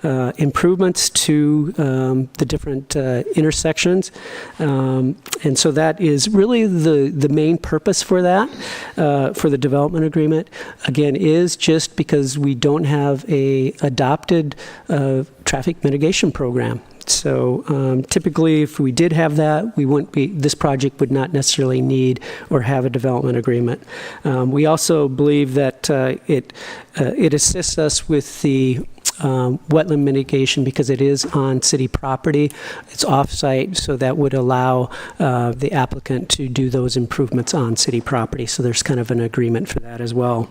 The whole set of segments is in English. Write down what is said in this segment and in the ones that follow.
improvements to the different intersections. And so that is really the main purpose for that, for the development agreement. Again, is just because we don't have a adopted traffic mitigation program. So typically, if we did have that, this project would not necessarily need or have a development agreement. We also believe that it assists us with the wetland mitigation because it is on city property. It's off-site, so that would allow the applicant to do those improvements on city property. So there's kind of an agreement for that as well.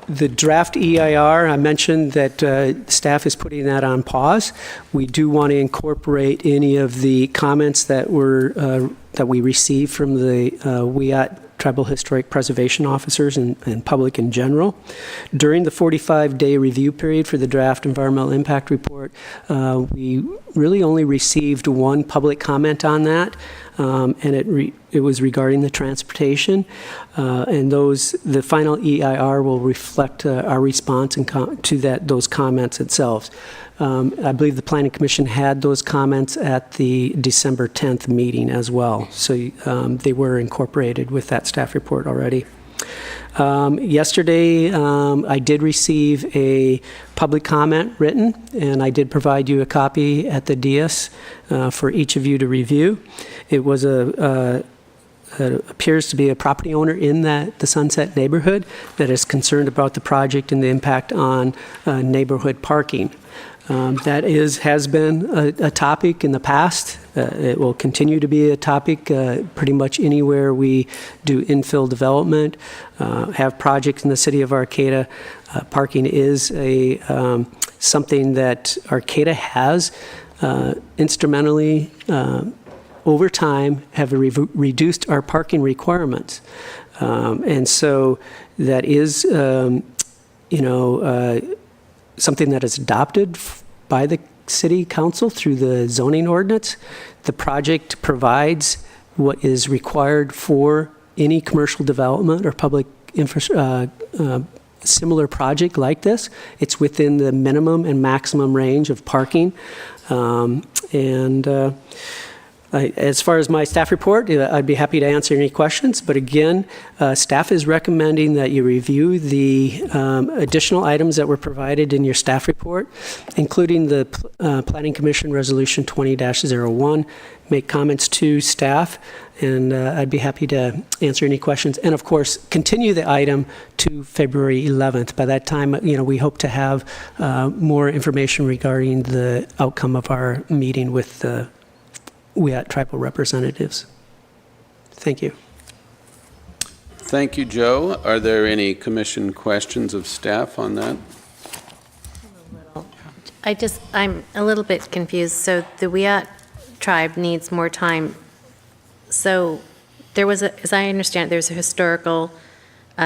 The draft EIR, I mentioned that staff is putting that on pause. We do want to incorporate any of the comments that we received from the WIAT Tribal Historic Preservation Officers and public in general. During the 45-day review period for the draft environmental impact report, we really only received one public comment on that, and it was regarding the transportation. And the final EIR will reflect our response to those comments itself. I believe the Planning Commission had those comments at the December 10th meeting as well. So they were incorporated with that staff report already. Yesterday, I did receive a public comment written, and I did provide you a copy at the dais for each of you to review. It was appears to be a property owner in the Sunset neighborhood that is concerned about the project and the impact on neighborhood parking. That has been a topic in the past. It will continue to be a topic pretty much anywhere we do infill development, have projects in the city of Arcata. Parking is something that Arcata has instrumentally over time have reduced our parking requirements. And so that is, something that is adopted by the city council through the zoning ordinance. The project provides what is required for any commercial development or public similar project like this. It's within the minimum and maximum range of parking. As far as my staff report, I'd be happy to answer any questions. But again, staff is recommending that you review the additional items that were provided in your staff report, including the Planning Commission Resolution 20-01, make comments to staff, and I'd be happy to answer any questions. And of course, continue the item to February 11th. By that time, we hope to have more information regarding the outcome of our meeting with the WIAT tribal representatives. Thank you. Thank you, Joe. Are there any commission questions of staff on that? I'm a little bit confused. So the WIAT tribe needs more time. So there was as I understand, there's a historical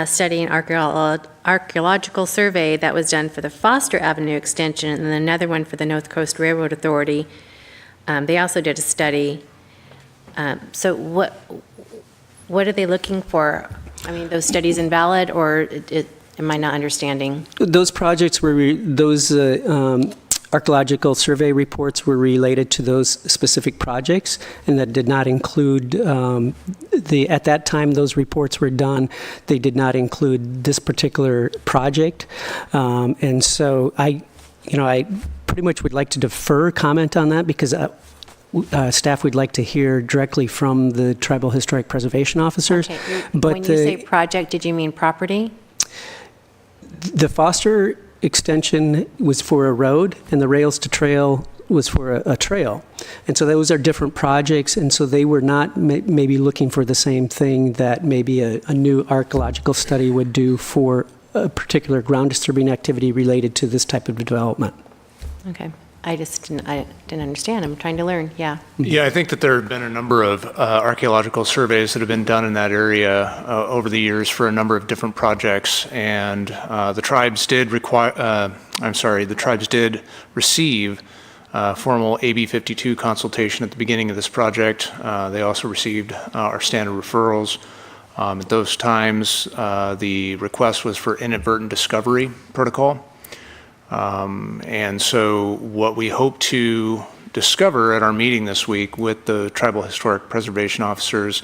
study and archaeological survey that was done for the Foster Avenue extension, and then another one for the North Coast Railroad Authority. They also did a study. So what are they looking for? I mean, those studies invalid, or am I not understanding? Those projects were, those archaeological survey reports were related to those specific projects, and that did not include, at that time those reports were done, they did not include this particular project. And so I pretty much would like to defer comment on that because staff would like to hear directly from the Tribal Historic Preservation Officers. Okay. But when you say project, did you mean property? The Foster extension was for a road, and the Rails to Trail was for a trail. And so those are different projects, and so they were not maybe looking for the same thing that maybe a new archaeological study would do for a particular ground disturbing activity related to this type of development. Okay. I didn't understand. I'm trying to learn. Yeah. Yeah, I think that there have been a number of archaeological surveys that have been done in that area over the years for a number of different projects, and the tribes did receive formal AB 52 consultation at the beginning of this project. They also received our standard referrals At those times, the request was for inadvertent discovery protocol. And so what we hope to discover at our meeting this week with the Tribal Historic Preservation Officers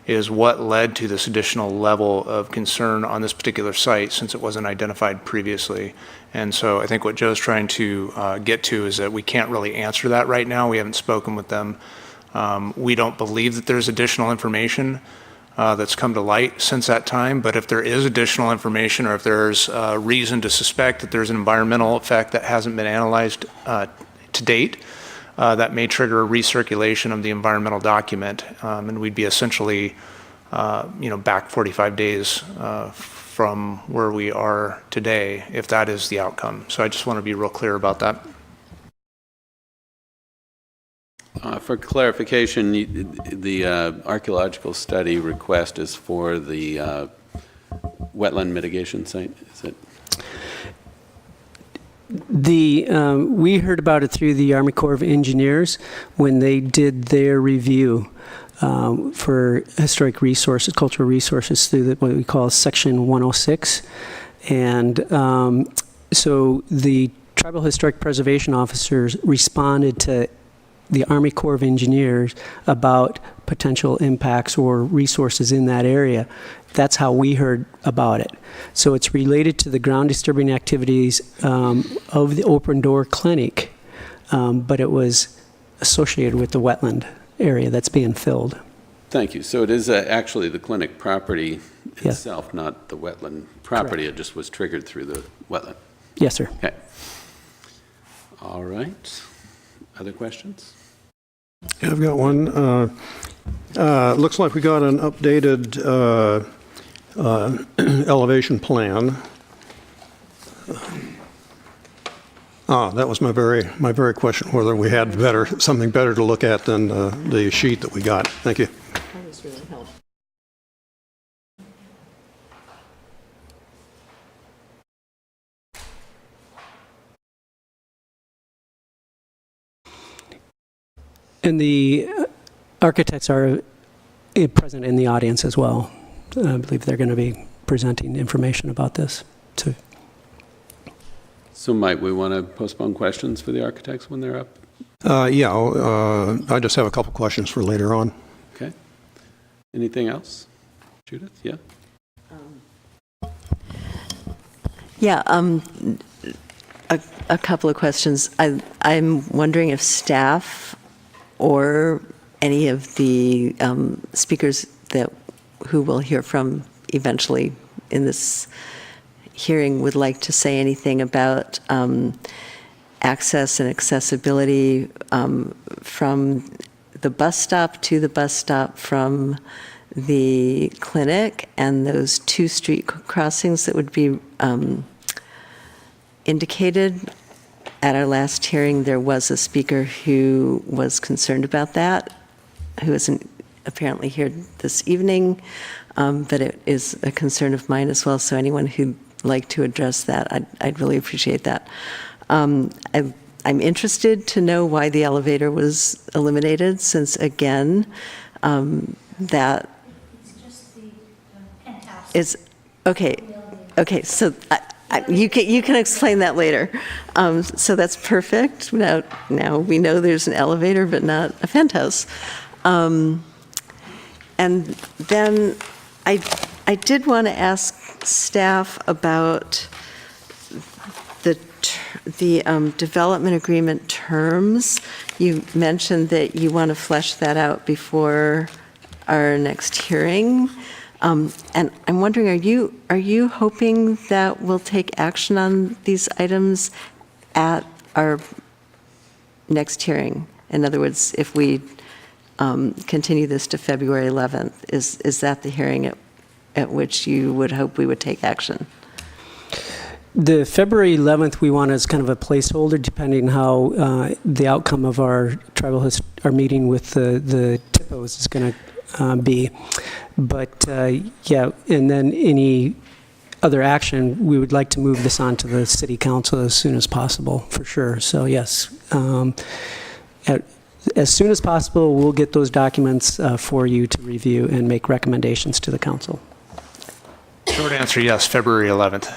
is what led to this additional level of concern on this particular site, since it wasn't identified previously. And so I think what Joe's trying to get to is that we can't really answer that right now. We haven't spoken with them. We don't believe that there's additional information that's come to light since that time, but if there is additional information, or if there's reason to suspect that there's an environmental effect that hasn't been analyzed to date, that may trigger a recirculation of the environmental document, and we'd be essentially, back 45 days from where we are today, if that is the outcome. So I just want to be real clear about that. For clarification, the archaeological study request is for the wetland mitigation site, is it? We heard about it through the Army Corps of Engineers when they did their review for historic resources, cultural resources, through what we call Section 106. And so the Tribal Historic Preservation Officers responded to the Army Corps of Engineers about potential impacts or resources in that area. That's how we heard about it. So it's related to the ground disturbing activities of the Open Door Clinic, but it was associated with the wetland area that's being filled. Thank you. So it is actually the clinic property Yes. itself, not the wetland property. Correct. It just was triggered through the wetland. Yes, sir. Okay. All right. Other questions? Yeah, I've got one. Looks like we got an updated elevation plan. That was my very question, whether we had something better to look at than the sheet that we got. Thank you. That was really helpful. And the architects are present in the audience as well. I believe they're going to be presenting information about this too. So might we want to postpone questions for the architects when they're up? I just have a couple questions for later on. Okay. Anything else? Judith? Yeah? Yeah, a couple of questions. I'm wondering if staff or any of the speakers who we'll hear from eventually in this hearing would like to say anything about access and accessibility from the bus stop to the bus stop from the clinic, and those two street crossings that would be indicated. At our last hearing, there was a speaker who was concerned about that, who isn't apparently here this evening, but it is a concern of mine as well. So anyone who'd like to address that, I'd really appreciate that. I'm interested to know why the elevator was eliminated, since again, that is okay. Okay, so you can explain that later. So that's perfect. Now we know there's an elevator, but not a penthouse. And then I did want to ask staff about the development agreement terms. You mentioned that you want to flesh that out before our next hearing. And I'm wondering, are you hoping that we'll take action on these items at our next hearing? In other words, if we continue this to February 11th, is that the hearing at which you would hope we would take action? The February 11th we want as kind of a placeholder, depending how the outcome of our our meeting with the TIPOs is going to be. But yeah, and then any other action, we would like to move this on to the city council as soon as possible, for sure. So yes, as soon as possible, we'll get those documents for you to review and make recommendations to the council. Short answer, yes, February 11th.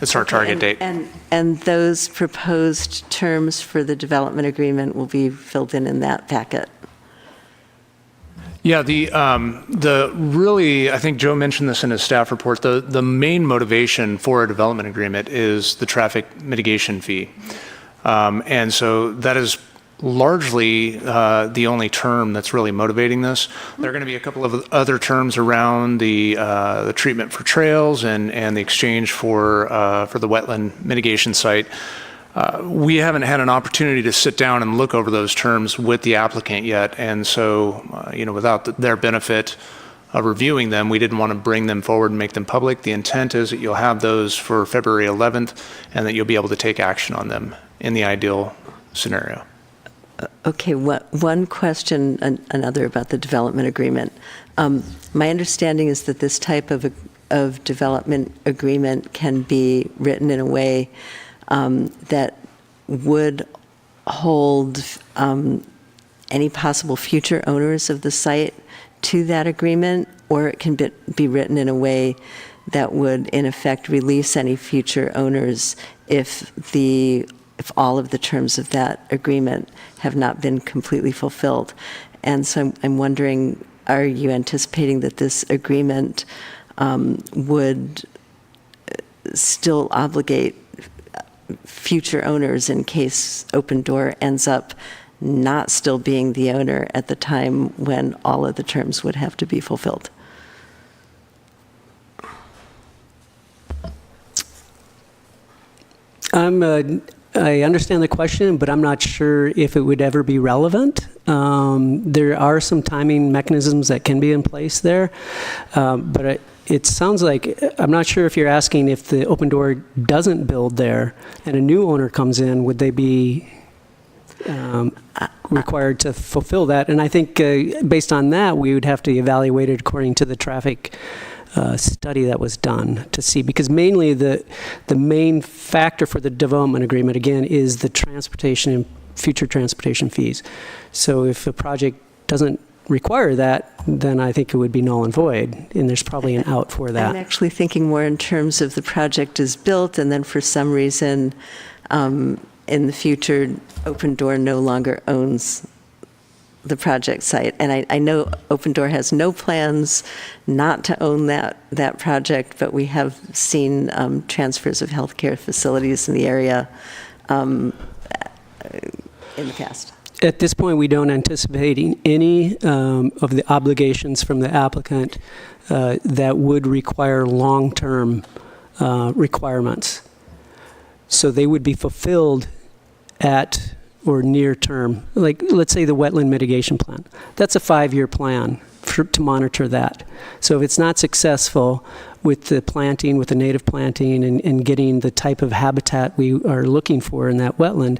It's our target date. And those proposed terms for the development agreement will be filled in that packet? Yeah, the really, I think Joe mentioned this in his staff report, the main motivation for a development agreement is the traffic mitigation fee. And so that is largely the only term that's really motivating this. There are going to be a couple of other terms around the treatment for trails and the exchange for the wetland mitigation site. We haven't had an opportunity to sit down and look over those terms with the applicant yet, and so without their benefit of reviewing them, we didn't want to bring them forward and make them public. The intent is that you'll have those for February 11th, and that you'll be able to take action on them in the ideal scenario. Okay, one question, another about the development agreement. My understanding is that this type of development agreement can be written in a way that would hold any possible future owners of the site to that agreement, or it can be written in a way that would, in effect, release any future owners if all of the terms of that agreement have not been completely fulfilled. And so I'm wondering, are you anticipating that this agreement would still obligate future owners in case Open Door ends up not still being the owner at the time when all of the terms would have to be fulfilled? I understand the question, but I'm not sure if it would ever be relevant. There are some timing mechanisms that can be in place there, but it sounds like, I'm not sure if you're asking if the Open Door doesn't build there and a new owner comes in, would they be required to fulfill that? And I think based on that, we would have to evaluate it according to the traffic study that was done to see, because mainly the main factor for the development agreement, again, is the transportation and future transportation fees. So if a project doesn't require that, then I think it would be null and void, and there's probably an out for that. I'm actually thinking more in terms of the project is built, and then for some reason in the future, Open Door no longer owns the project site. And I know Open Door has no plans not to own that project, but we have seen transfers of healthcare facilities in the area in the past. At this point, we don't anticipate any of the obligations from the applicant that would require long-term requirements. So they would be fulfilled at or near term. Like, let's say the wetland mitigation plan. That's a 5-year plan to monitor that. So if it's not successful with the planting, with the native planting and getting the type of habitat we are looking for in that wetland,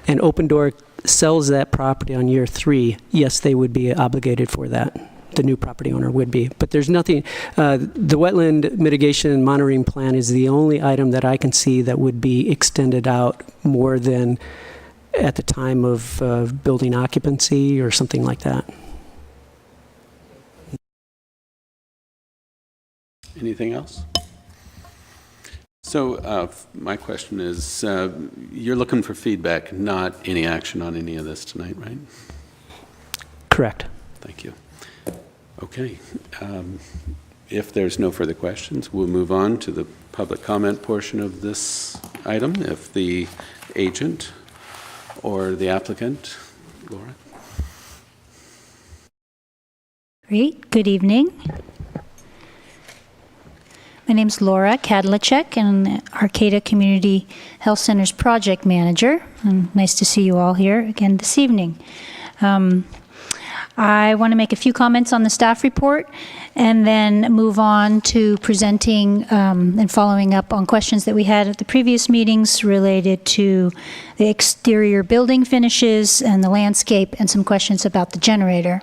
and Open Door sells that property on year 3, yes, they would be obligated for that. The new property owner would be. But there's nothing, the wetland mitigation and monitoring plan is the only item that I can see that would be extended out more than at the time of building occupancy or something like that. Anything else? So my question is, you're looking for feedback, not any action on any of this tonight, right? Correct. Thank you. Okay. If there's no further questions, we'll move on to the public comment portion of this item. If the agent or the applicant, Laura. Great. Good evening. My name's Laura Kadlacek, and I'm Arcata Community Health Center's project manager. Nice to see you all here again this evening. I want to make a few comments on the staff report and then move on to presenting and following up on questions that we had at the previous meetings related to the exterior building finishes and the landscape, and some questions about the generator.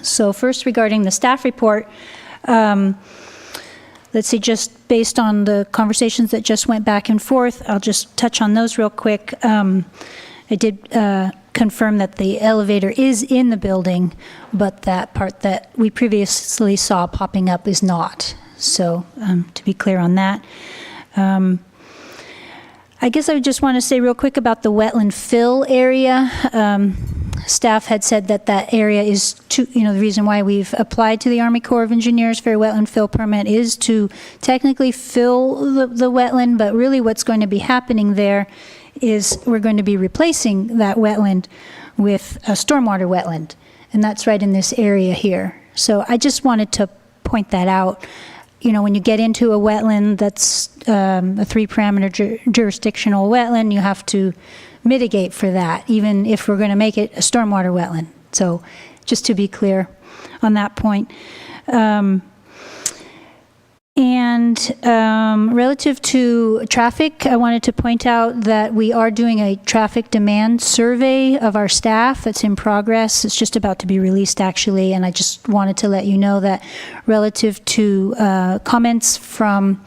So first, regarding the staff report, let's see, just based on the conversations that just went back and forth, I'll just touch on those real quick. I did confirm that the elevator is in the building, but that part that we previously saw popping up is not. So to be clear on that. I guess I would just want to say real quick about the wetland fill area. Staff had said that that area is the reason why we've applied to the Army Corps of Engineers for a wetland fill permit is to technically fill the wetland, but really what's going to be happening there is we're going to be replacing that wetland with a stormwater wetland, and that's right in this area here. So I just wanted to point that out. When you get into a wetland that's a 3-parameter jurisdictional wetland, you have to mitigate for that, even if we're going to make it a stormwater wetland. So just to be clear on that point. Relative to traffic, I wanted to point out that we are doing a traffic demand survey of our staff that's in progress. It's just about to be released, actually, and I just wanted to let you know that relative to comments from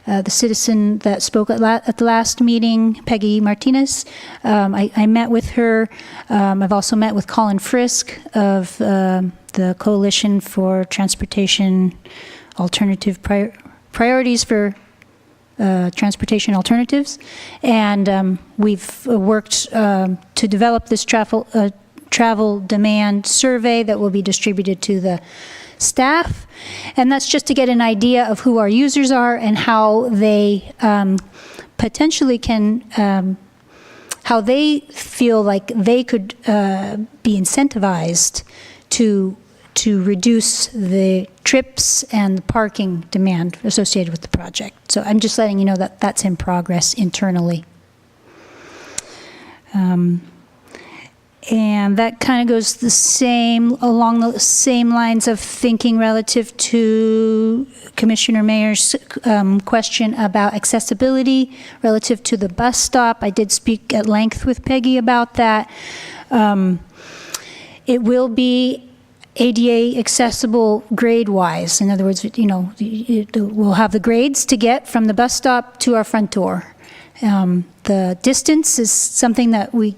the citizen that spoke at the last meeting, Peggy Martinez, I met with her. I've also met with Colin Frisk of the Coalition for Transportation Alternative Priorities for Transportation Alternatives, and we've worked to develop this travel demand survey that will be distributed to the staff, and that's just to get an idea of who our users are and how they potentially can, how they feel like they could be incentivized to reduce the trips and the parking demand associated with the project. So I'm just letting you know that that's in progress internally. And that kind of goes along the same lines of thinking relative to Commissioner Mayer's question about accessibility relative to the bus stop. I did speak at length with Peggy about that. It will be ADA accessible grade-wise. In other words, we'll have the grades to get from the bus stop to our front door. The distance is something that we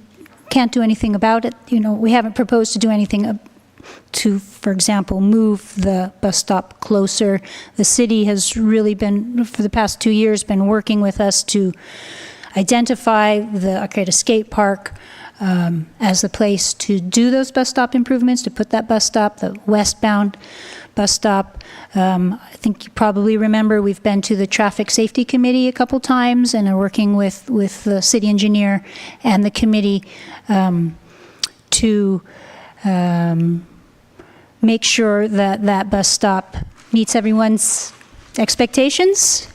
can't do anything about it. We haven't proposed to do anything to, for example, move the bus stop closer. The city has really been, for the past 2 years, been working with us to identify the Arcata Skate Park as the place to do those bus stop improvements, to put that bus stop, the westbound bus stop. I think you probably remember we've been to the Traffic Safety Committee a couple times and are working with the city engineer and the committee to make sure that that bus stop meets everyone's expectations,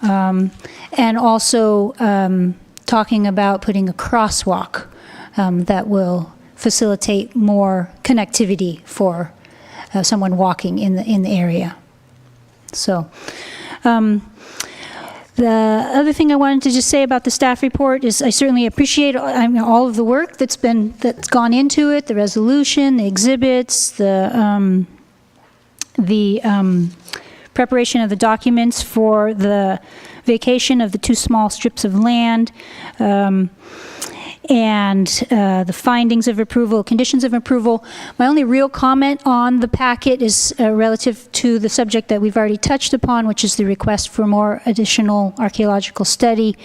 and also talking about putting a crosswalk that will facilitate more connectivity for someone walking in the area. So the other thing I wanted to just say about the staff report is I certainly appreciate all of the work that's gone into it, the resolution, the exhibits, the preparation of the documents for the vacation of the 2 small strips of land, and the findings of approval, conditions of approval. My only real comment on the packet is relative to the subject that we've already touched upon, which is the request for more additional archaeological study.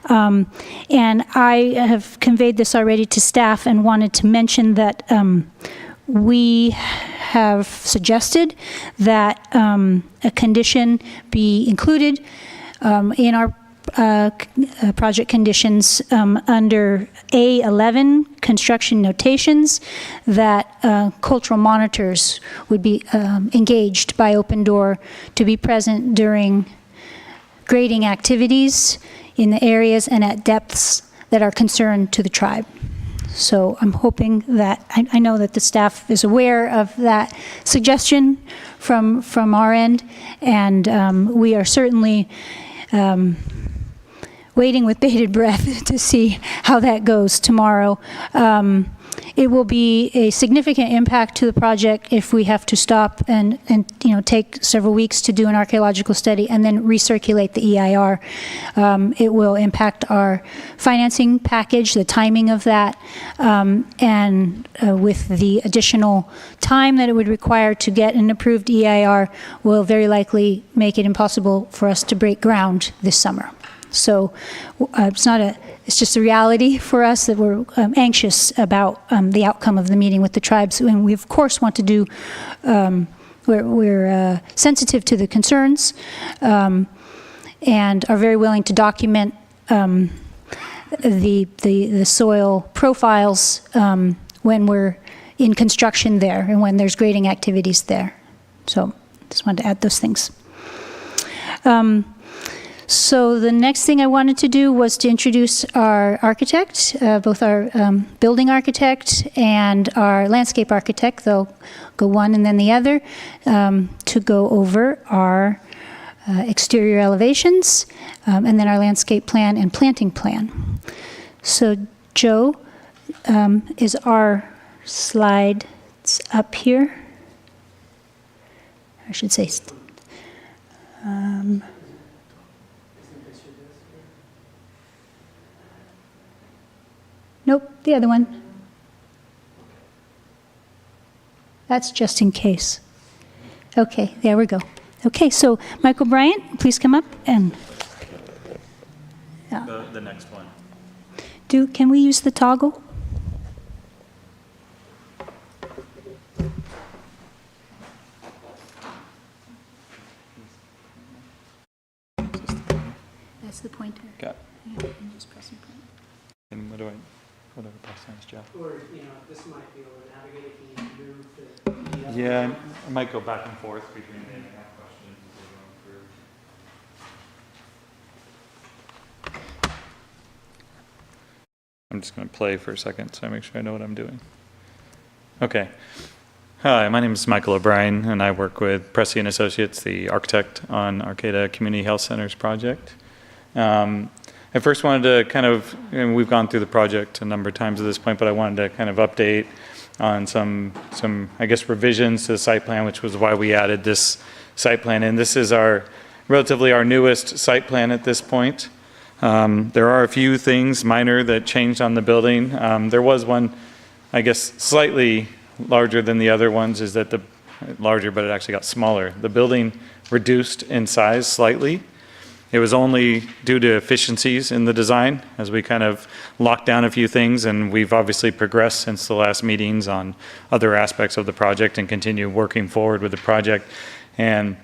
And I have conveyed this already to staff and wanted to mention that we have suggested that a condition be included in our project conditions under A11, construction notations, that cultural monitors would be engaged by Open Door to be present during grading activities in the areas and at depths that are concerned to the tribe. So I'm hoping that, I know that the staff is aware of that suggestion from our end, and we are certainly waiting with bated breath to see how that goes tomorrow. It will be a significant impact to the project if we have to stop and take several weeks to do an archaeological study and then recirculate the EIR. It will impact our financing package, the timing of that, and with the additional time that it would require to get an approved EIR will very likely make it impossible for us to break ground this summer. So it's just a reality for us that we're anxious about the outcome of the meeting with the tribes. And we, of course, want to do, we're sensitive to the concerns and are very willing to document the soil profiles when we're in construction there and when there's grading activities there. So just wanted to add those things. So the next thing I wanted to do was to introduce our architect, both our building architect and our landscape architect. They'll go one and then the other to go over our exterior elevations and then our landscape plan and planting plan. So Joe, is our slide up here? I should say. Nope, the other one. That's just in case. Okay, there we go. Okay, so Michael Bryant, please come up and. The next one. Can we use the toggle? That's the pointer. Got it. Yeah, and just press and point. And what do I press on this, Jeff? Or, this might be able to navigate if you move the. Yeah, I might go back and forth between the questions as we're going through. I'm just going to play for a second so I make sure I know what I'm doing. Okay. Hi, my name is Michael O'Brien, and I work with Pressey and Associates, the architect on Arcata Community Health Center's project. I first wanted to we've gone through the project a number of times at this point, but I wanted to kind of update on some I guess, revisions to the site plan, which was why we added this site plan in. This is relatively our newest site plan at this point. There are a few things minor that changed on the building. There was one, I guess, slightly larger than the other ones, is that larger, but it actually got smaller. The building reduced in size slightly. It was only due to efficiencies in the design as we kind of locked down a few things, and we've obviously progressed since the last meetings on other aspects of the project and continue working forward with the project. And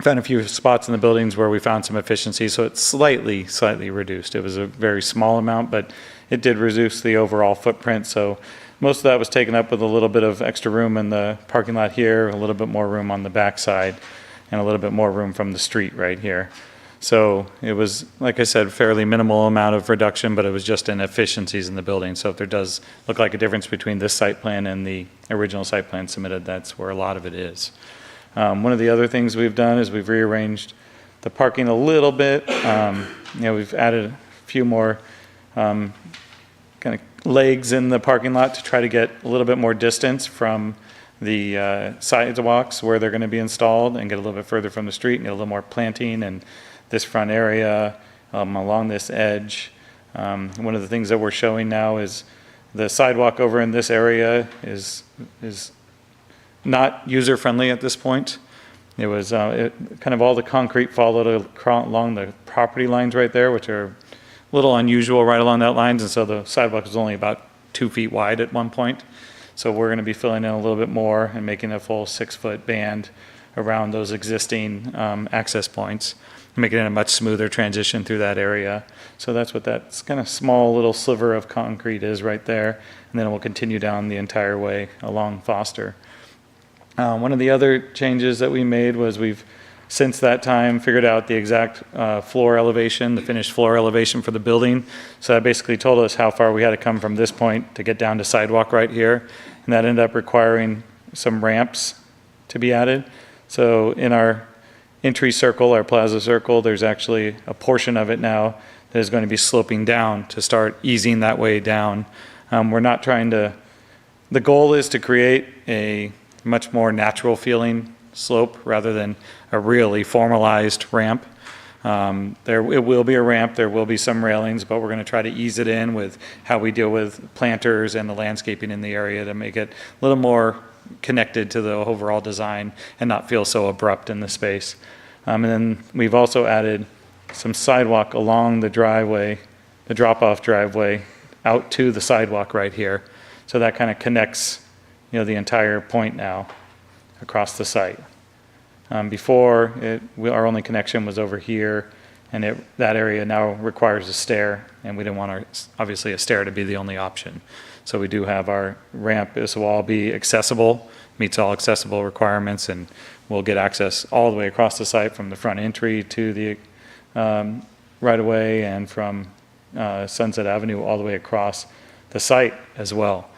found a few spots in the buildings where we found some efficiencies, so it's slightly reduced. It was a very small amount, but it did reduce the overall footprint. So most of that was taken up with a little bit of extra room in the parking lot here, a little bit more room on the back side, and a little bit more room from the street right here. So it was, like I said, fairly minimal amount of reduction, but it was just in efficiencies in the building. So if there does look like a difference between this site plan and the original site plan submitted, that's where a lot of it is. One of the other things we've done is we've rearranged the parking a little bit. We've added a few more kind of legs in the parking lot to try to get a little bit more distance from the sidewalks where they're going to be installed and get a little bit further from the street and get a little more planting and this front area along this edge. One of the things that we're showing now is the sidewalk over in this area is not user-friendly at this point. It was kind of all the concrete followed along the property lines right there, which are a little unusual right along that lines, and so the sidewalk was only about 2 feet wide at one point. So we're going to be filling in a little bit more and making a full 6-foot band around those existing access points, making it a much smoother transition through that area. So that's what that kind of small little sliver of concrete is right there, and then it will continue down the entire way along Foster. One of the other changes that we made was we've, since that time, figured out the exact floor elevation, the finished floor elevation for the building. So that basically told us how far we had to come from this point to get down to sidewalk right here. And that ended up requiring some ramps to be added. So in our entry circle, our plaza circle, there's actually a portion of it now that is going to be sloping down to start easing that way down. We're not trying to, the goal is to create a much more natural feeling slope rather than a really formalized ramp. It will be a ramp, there will be some railings, but we're going to try to ease it in with how we deal with planters and the landscaping in the area to make it a little more connected to the overall design and not feel so abrupt in the space. And then we've also added some sidewalk along the driveway, the drop-off driveway, out to the sidewalk right here. So that kind of connects, the entire point now across the site. Before, our only connection was over here, and that area now requires a stair, and we didn't want obviously a stair to be the only option. So we do have our ramp. This will all be accessible, meets all accessible requirements, and we'll get access all the way across the site from the front entry to the right-of-way and from Sunset Avenue all the way across the site as well.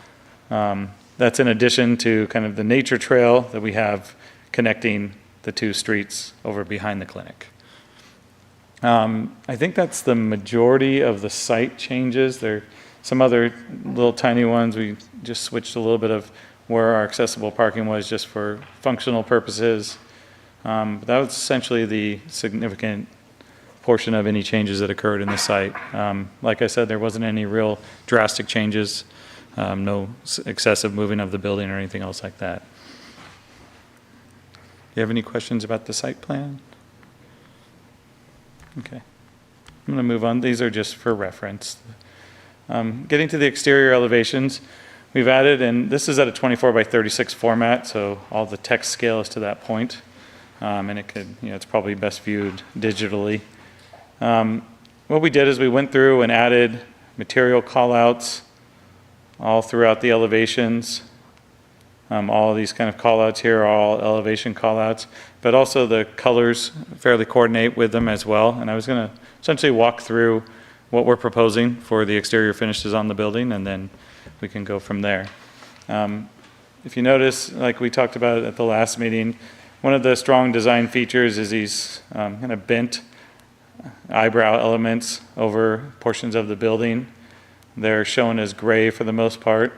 That's in addition to kind of the nature trail that we have connecting the two streets over behind the clinic. I think that's the majority of the site changes. There are some other little tiny ones. We just switched a little bit of where our accessible parking was just for functional purposes. But that was essentially the significant portion of any changes that occurred in the site. Like I said, there wasn't any real drastic changes, no excessive moving of the building or anything else like that. Do you have any questions about the site plan? Okay. I'm going to move on. These are just for reference. Getting to the exterior elevations, we've added, and this is at a 24 by 36 format, so all the text scale is to that point. And it could, it's probably best viewed digitally. What we did is we went through and added material callouts all throughout the elevations. All of these kind of callouts here are all elevation callouts, but also the colors fairly coordinate with them as well. And I was going to essentially walk through what we're proposing for the exterior finishes on the building, and then we can go from there. If you notice, like we talked about at the last meeting, one of the strong design features is these kind of bent eyebrow elements over portions of the building. They're shown as gray for the most part.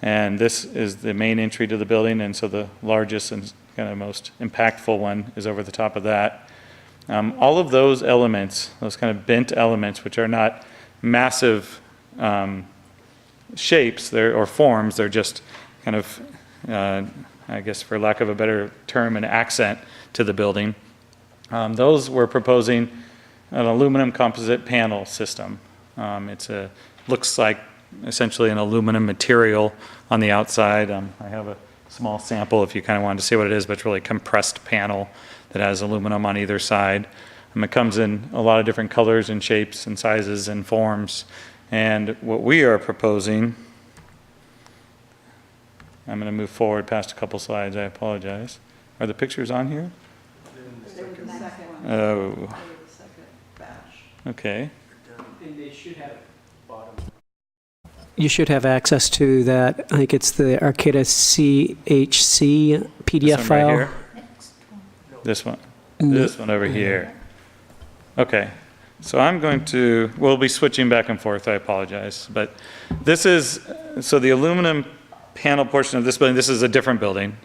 And this is the main entry to the building, and so the largest and kind of most impactful one is over the top of that. All of those elements, those kind of bent elements, which are not massive shapes or forms, they're just kind of, I guess for lack of a better term, an accent to the building. Those we're proposing an aluminum composite panel system. Looks like essentially an aluminum material on the outside. I have a small sample if you kind of wanted to see what it is, but it's really a compressed panel that has aluminum on either side. It comes in a lot of different colors and shapes and sizes and forms. And what we are proposing, I'm going to move forward past a couple slides, I apologize. Are the pictures on here? Oh. Okay. And they should have bottom. You should have access to that. I think it's the Arcata CHC PDF This one file. right here? This one. This one over here. Okay. So we'll be switching back and forth, I apologize. But so the aluminum panel portion of this building, this is a different building.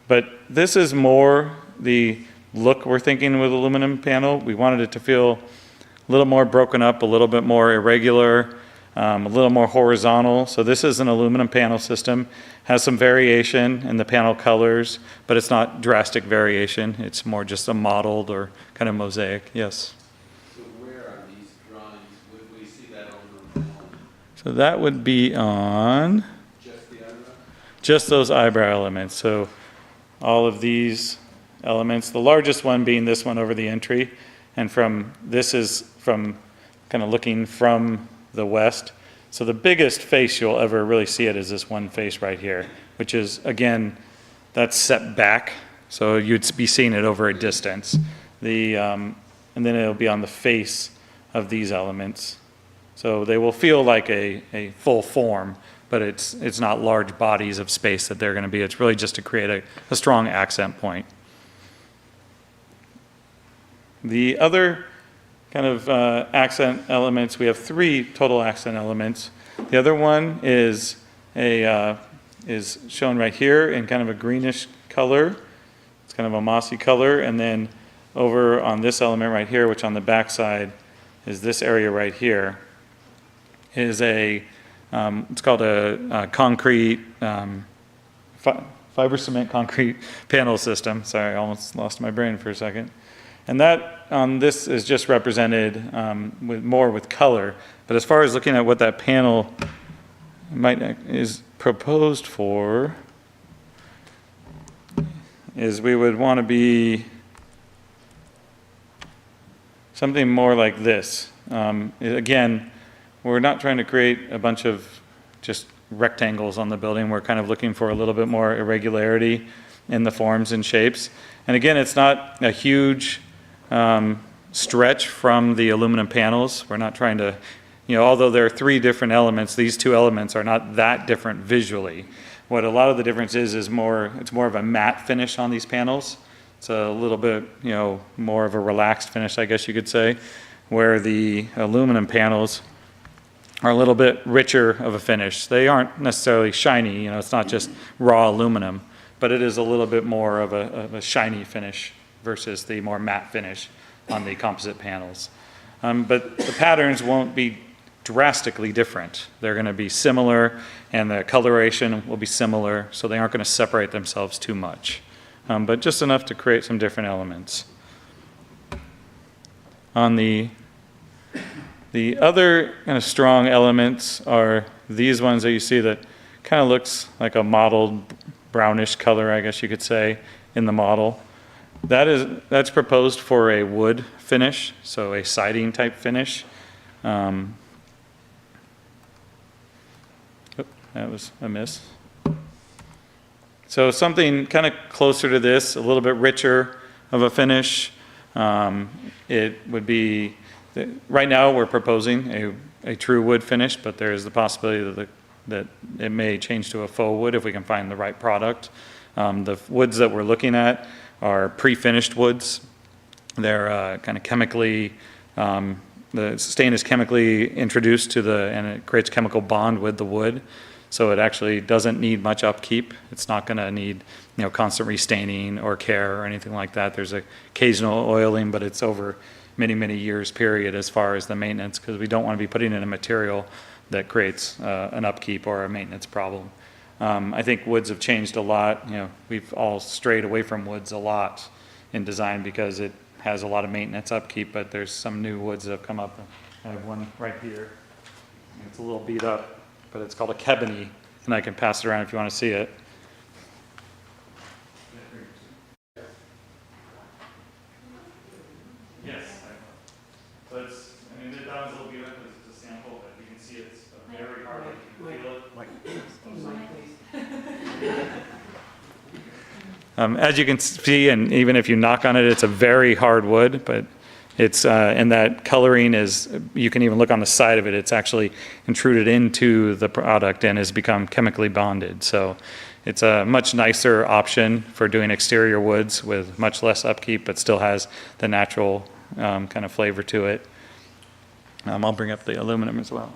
But this is more the look we're thinking with aluminum panel. We wanted it to feel a little more broken up, a little bit more irregular, a little more horizontal. So this is an aluminum panel system, has some variation in the panel colors, but it's not drastic variation. It's more just a modeled or kind of mosaic. Yes? So where are these drawings? Would we see that on the panel? So that would be on Just the eyebrow? just those eyebrow elements. So all of these elements, the largest one being this one over the entry, and this is from kind of looking from the west. So the biggest face you'll ever really see it is this one face right here, which is, again, that's set back, so you'd be seeing it over a distance. And then it'll be on the face of these elements. So they will feel like a full form, but it's not large bodies of space that they're going to be. It's really just to create a strong accent point. The other kind of accent elements, we have 3 total accent elements. The other one is is shown right here in kind of a greenish color. It's kind of a mossy color, and then over on this element right here, which on the back side is this area right here, is it's called a concrete, fiber cement concrete panel system. Sorry, I almost lost my brain for a second. And that on this is just represented more with color. But as far as looking at what that panel is proposed for, is we would want to be something more like this. Again, we're not trying to create a bunch of just rectangles on the building. We're kind of looking for a little bit more irregularity in the forms and shapes. And again, it's not a huge stretch from the aluminum panels. We're not trying to, although there are 3 different elements, these 2 elements are not that different visually. What a lot of the difference is it's more of a matte finish on these panels. It's a little bit, more of a relaxed finish, I guess you could say, where the aluminum panels are a little bit richer of a finish. They aren't necessarily shiny, it's not just raw aluminum, but it is a little bit more of a shiny finish versus the more matte finish on the composite panels. But the patterns won't be drastically different. They're going to be similar, and the coloration will be similar, so they aren't going to separate themselves too much, but just enough to create some different elements. On the other kind of strong elements are these ones that you see that kind of looks like a mottled brownish color, I guess you could say, in the model. That's proposed for a wood finish, so a siding type finish. That was a miss. So something kind of closer to this, a little bit richer of a finish. It would be, right now we're proposing a true wood finish, but there is the possibility that it may change to a faux wood if we can find the right product. The woods that we're looking at are pre-finished woods. They're kind of chemically, the stain is chemically introduced and it creates chemical bond with the wood. So it actually doesn't need much upkeep. It's not going to need, constant restaining or care or anything like that. There's occasional oiling, but it's over many, many years period as far as the maintenance, because we don't want to be putting in a material that creates an upkeep or a maintenance problem. I think woods have changed a lot. We've all strayed away from woods a lot in design because it has a lot of maintenance upkeep, but there's some new woods that have come up. I have one right here. It's a little beat up, but it's called a kebony, and I can pass it around if you want to see it. Yes. So that one's a little beat up because it's a sample, but you can see it's very hard. You can feel it. As you can see, and even if you knock on it, it's a very hard wood, but it's, and that coloring is, you can even look on the side of it, it's actually intruded into the product and has become chemically bonded. So it's a much nicer option for doing exterior woods with much less upkeep, but still has the natural kind of flavor to it. I'll bring up the aluminum as well.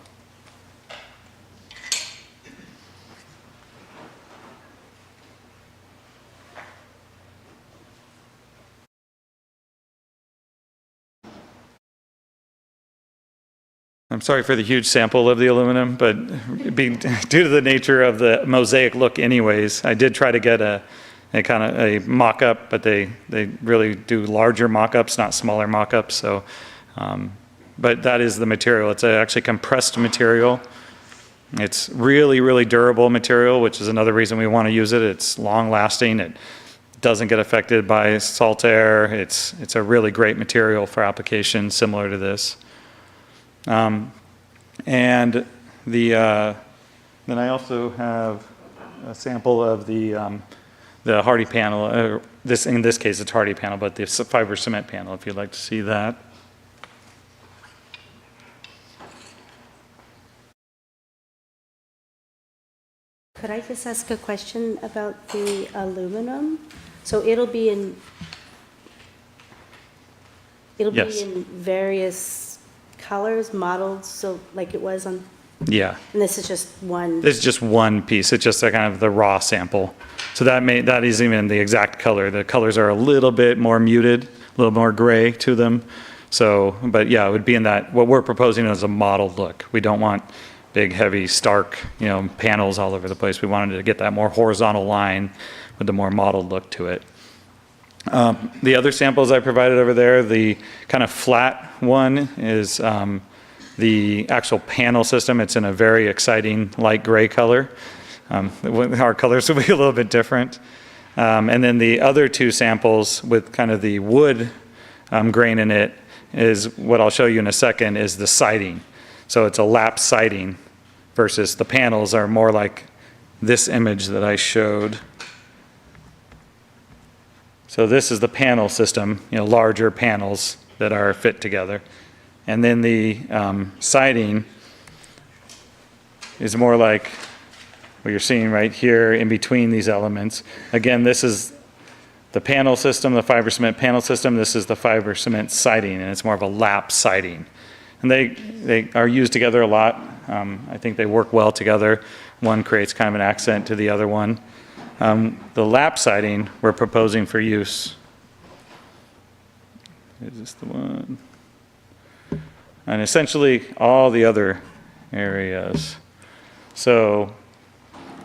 I'm sorry for the huge sample of the aluminum, but due to the nature of the mosaic look anyways, I did try to get a kind of a mock-up, but they really do larger mock-ups, not smaller mock-ups. So, but that is the material. It's actually compressed material. It's really, really durable material, which is another reason we want to use it. It's long-lasting. It doesn't get affected by salt air. It's a really great material for applications similar to this. And then I also have a sample of the hardy panel. In this case, it's hardy panel, but the fiber cement panel, if you'd like to see that. Could I just ask a question about the aluminum? So it'll be in It'll be Yes. in various colors, modeled, so like it was on, Yeah. and this is just one. It's just one piece. It's just a kind of the raw sample. So that isn't even the exact color. The colors are a little bit more muted, a little more gray to them. So, but yeah, it would be in that, what we're proposing is a modeled look. We don't want big, heavy, stark, panels all over the place. We wanted to get that more horizontal line with the more modeled look to it. The other samples I provided over there, the kind of flat one is the actual panel system. It's in a very exciting light gray color. Our colors will be a little bit different. And then the other two samples with kind of the wood grain in it is what I'll show you in a second is the siding. So it's a lap siding versus the panels are more like this image that I showed. So this is the panel system, larger panels that are fit together. And then the siding is more like what you're seeing right here in between these elements. Again, this is the panel system, the fiber cement panel system. This is the fiber cement siding, and it's more of a lap siding. And they are used together a lot. I think they work well together. One creates kind of an accent to the other one. The lap siding we're proposing for use. Is this the one? And essentially all the other areas. So,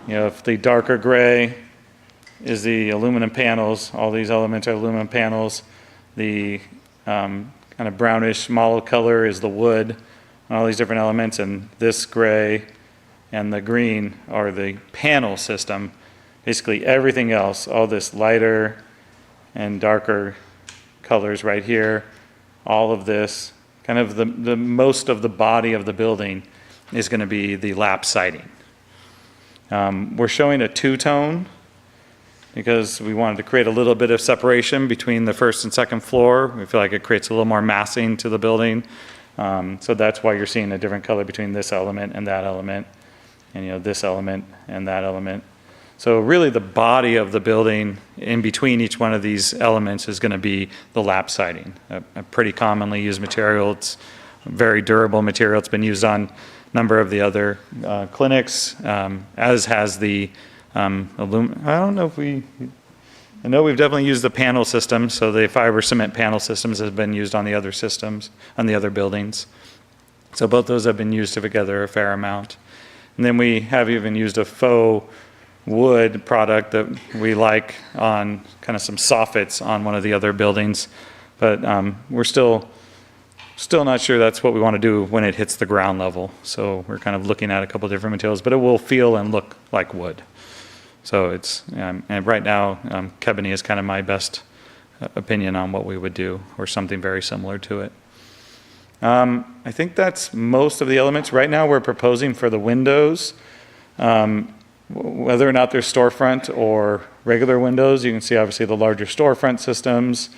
if the darker gray is the aluminum panels, all these elements are aluminum panels. The kind of brownish mottled color is the wood, all these different elements, and this gray and the green are the panel system. Basically everything else, all this lighter and darker colors right here, all of this, kind of the most of the body of the building is going to be the lap siding. We're showing a two-tone because we wanted to create a little bit of separation between the first and second floor. We feel like it creates a little more massing to the building. So that's why you're seeing a different color between this element and that element, and this element and that element. So really the body of the building in between each one of these elements is going to be the lap siding, a pretty commonly used material. It's a very durable material. It's been used on a number of the other clinics, as has the aluminum. I don't know if I know we've definitely used the panel system, so the fiber cement panel systems have been used on the other systems, on the other buildings. So both those have been used together a fair amount. And then we have even used a faux wood product that we like on kind of some soffits on one of the other buildings, but we're still not sure that's what we want to do when it hits the ground level. So we're kind of looking at a couple different materials, but it will feel and look like wood. So it's and right now Kebony is kind of my best opinion on what we would do, or something very similar to it. I think that's most of the elements. Right now we're proposing for the windows, whether or not they're storefront or regular windows. You can see obviously the larger storefront systems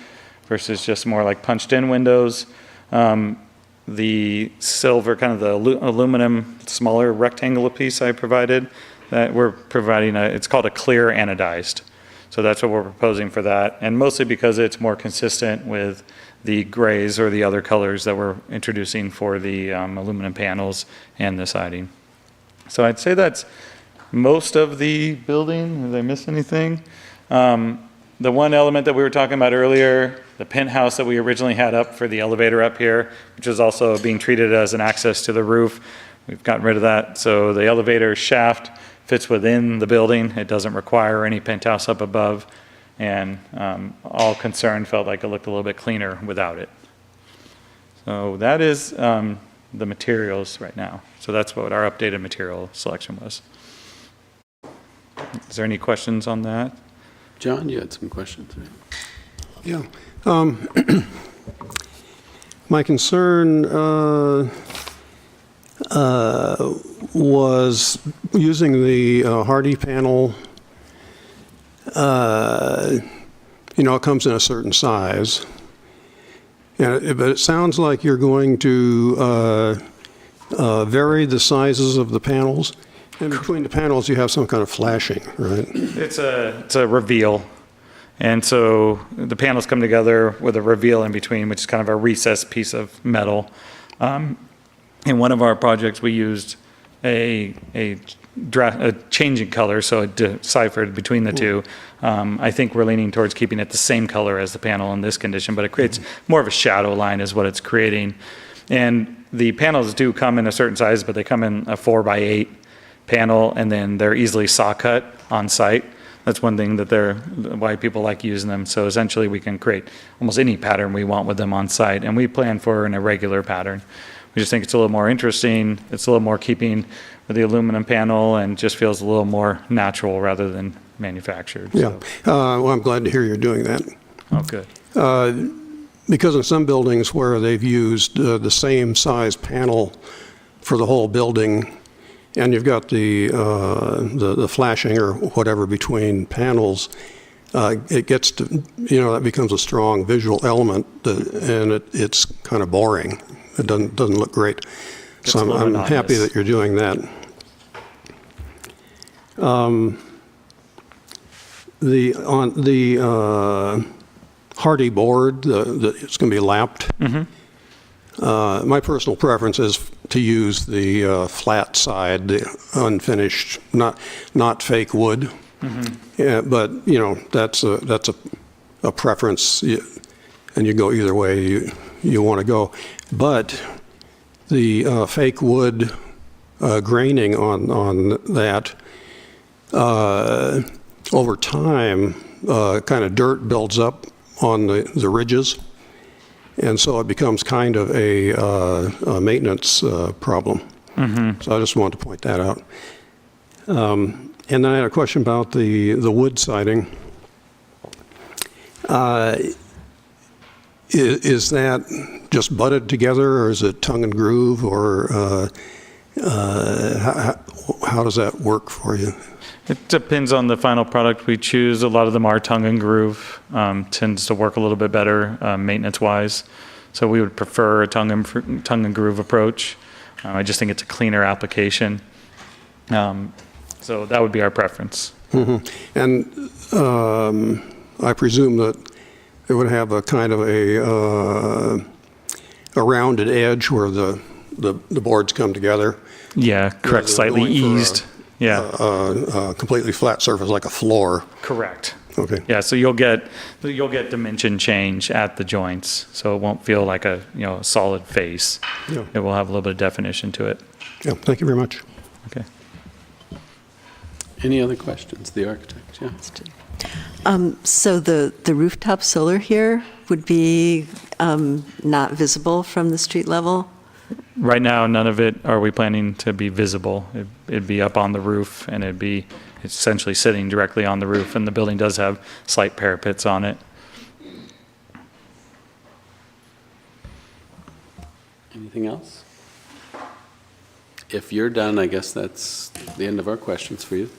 versus just more like punched in windows. The silver, kind of the aluminum, smaller rectangular piece I provided, that we're providing, it's called a clear anodized. So that's what we're proposing for that, and mostly because it's more consistent with the grays or the other colors that we're introducing for the aluminum panels and the siding. So I'd say that's most of the building. Did I miss anything? The one element that we were talking about earlier, the penthouse that we originally had up for the elevator up here, which is also being treated as an access to the roof, we've gotten rid of that. So the elevator shaft fits within the building. It doesn't require any penthouse up above, and all concerned felt like it looked a little bit cleaner without it. So that is the materials right now. So that's what our updated material selection was. Is there any questions on that? John, you had some questions. Yeah. My concern was using the Hardy panel. It comes in a certain size. But it sounds like you're going to vary the sizes of the panels. And between the panels, you have some kind of flashing, right? It's a reveal. And so the panels come together with a reveal in between, which is kind of a recessed piece of metal. In one of our projects, we used a change in color, so it deciphered between the two. I think we're leaning towards keeping it the same color as the panel in this condition, but it creates more of a shadow line is what it's creating. And the panels do come in a certain size, but they come in a 4x8 panel, and then they're easily saw cut on site. That's one thing that why people like using them. So essentially we can create almost any pattern we want with them on site, and we plan for an irregular pattern. We just think it's a little more interesting, it's a little more keeping with the aluminum panel, and just feels a little more natural rather than manufactured. Yeah. So. Well, I'm glad to hear you're doing that. Oh, good. Because in some buildings where they've used the same size panel for the whole building, and you've got the flashing or whatever between panels, it gets to, that becomes a strong visual element, and it's kind of boring. It doesn't look great. So I'm happy that you're doing that. The hardy board, it's going to be lapped. Mm-hmm. My personal preference is to use the flat side, the unfinished, not fake wood. Mm-hmm. Yeah, but that's a preference, and you go either way you want to go. But the fake wood graining on that, over time, kind of dirt builds up on the ridges, and so it becomes kind of a maintenance problem. Mm-hmm. So I just wanted to point that out. And then I had a question about the wood siding. Is that just butted together, or is it tongue and groove, or how does that work for you? It depends on the final product we choose. A lot of them are tongue and groove, tends to work a little bit better maintenance-wise. So we would prefer a tongue and groove approach. I just think it's a cleaner application. So that would be our preference. Mm-hmm. And I presume that it would have a kind of a rounded edge where the boards come together. Yeah, correct. Slightly eased. A completely flat surface like a floor. Correct. Okay. Yeah, so you'll get dimension change at the joints, so it won't feel like a solid face. Yeah. It will have a little bit of definition to it. Yeah. Thank you very much. Okay. Any other questions? The architect, yeah. So the rooftop solar here would be not visible from the street level? Right now, none of it are we planning to be visible. It'd be up on the roof, and it'd be essentially sitting directly on the roof, and the building does have slight parapets on it. Anything else? If you're done, I guess that's the end of our questions for you.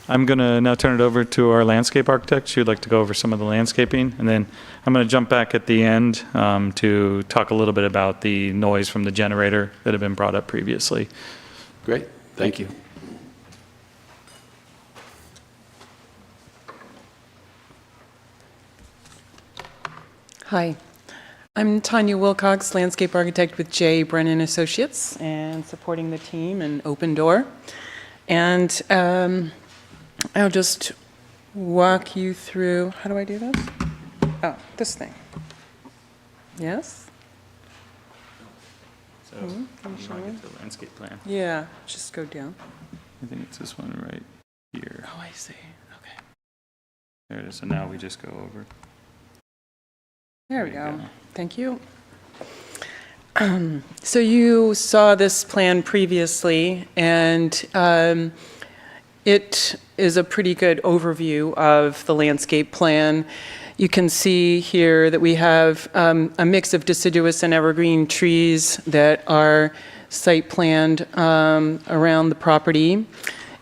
I'm going to now turn it over to our landscape architect. She'd like to go over some of the landscaping, and then I'm going to jump back at the end to talk a little bit about the noise from the generator that had been brought up previously. Great, thank you. Hi, I'm Tanya Wilcox, landscape architect with J. Brennan Associates, and supporting the team in Open Door. And I'll just walk you through, how do I do this? Oh, this thing. Yes? So, you want to get the landscape plan? Yeah, just go down. I think it's this one right here. Oh, I see. Okay. There it is. So now we just go over. There we go. Thank you. So you saw this plan previously, and it is a pretty good overview of the landscape plan. You can see here that we have a mix of deciduous and evergreen trees that are site planned around the property.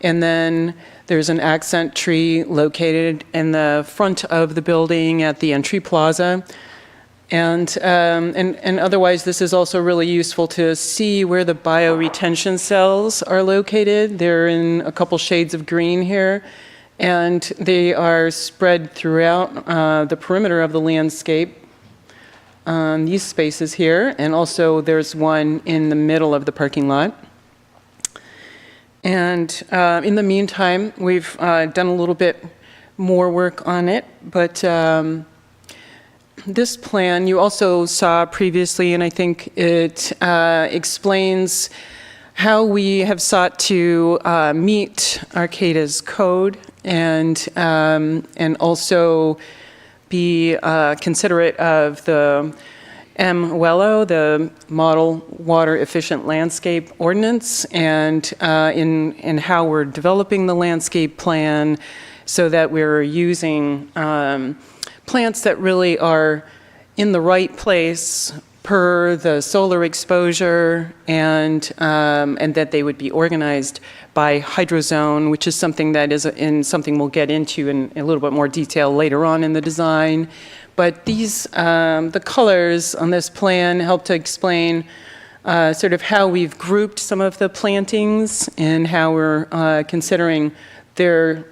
And then there's an accent tree located in the front of the building at the entry plaza. And otherwise, this is also really useful to see where the bioretention cells are located. They're in a couple shades of green here. And they are spread throughout the perimeter of the landscape, these spaces here, and also there's one in the middle of the parking lot. And in the meantime, we've done a little bit more work on it, but this plan you also saw previously, and I think it explains how we have sought to meet Arcata's code and also be considerate of the MWELO, the Model Water Efficient Landscape Ordinance, and in how we're developing the landscape plan so that we're using plants that really are in the right place per the solar exposure, and that they would be organized by hydrozone, which is something that is something we'll get into in a little bit more detail later on in the design. But these, the colors on this plan help to explain sort of how we've grouped some of the plantings and how we're considering their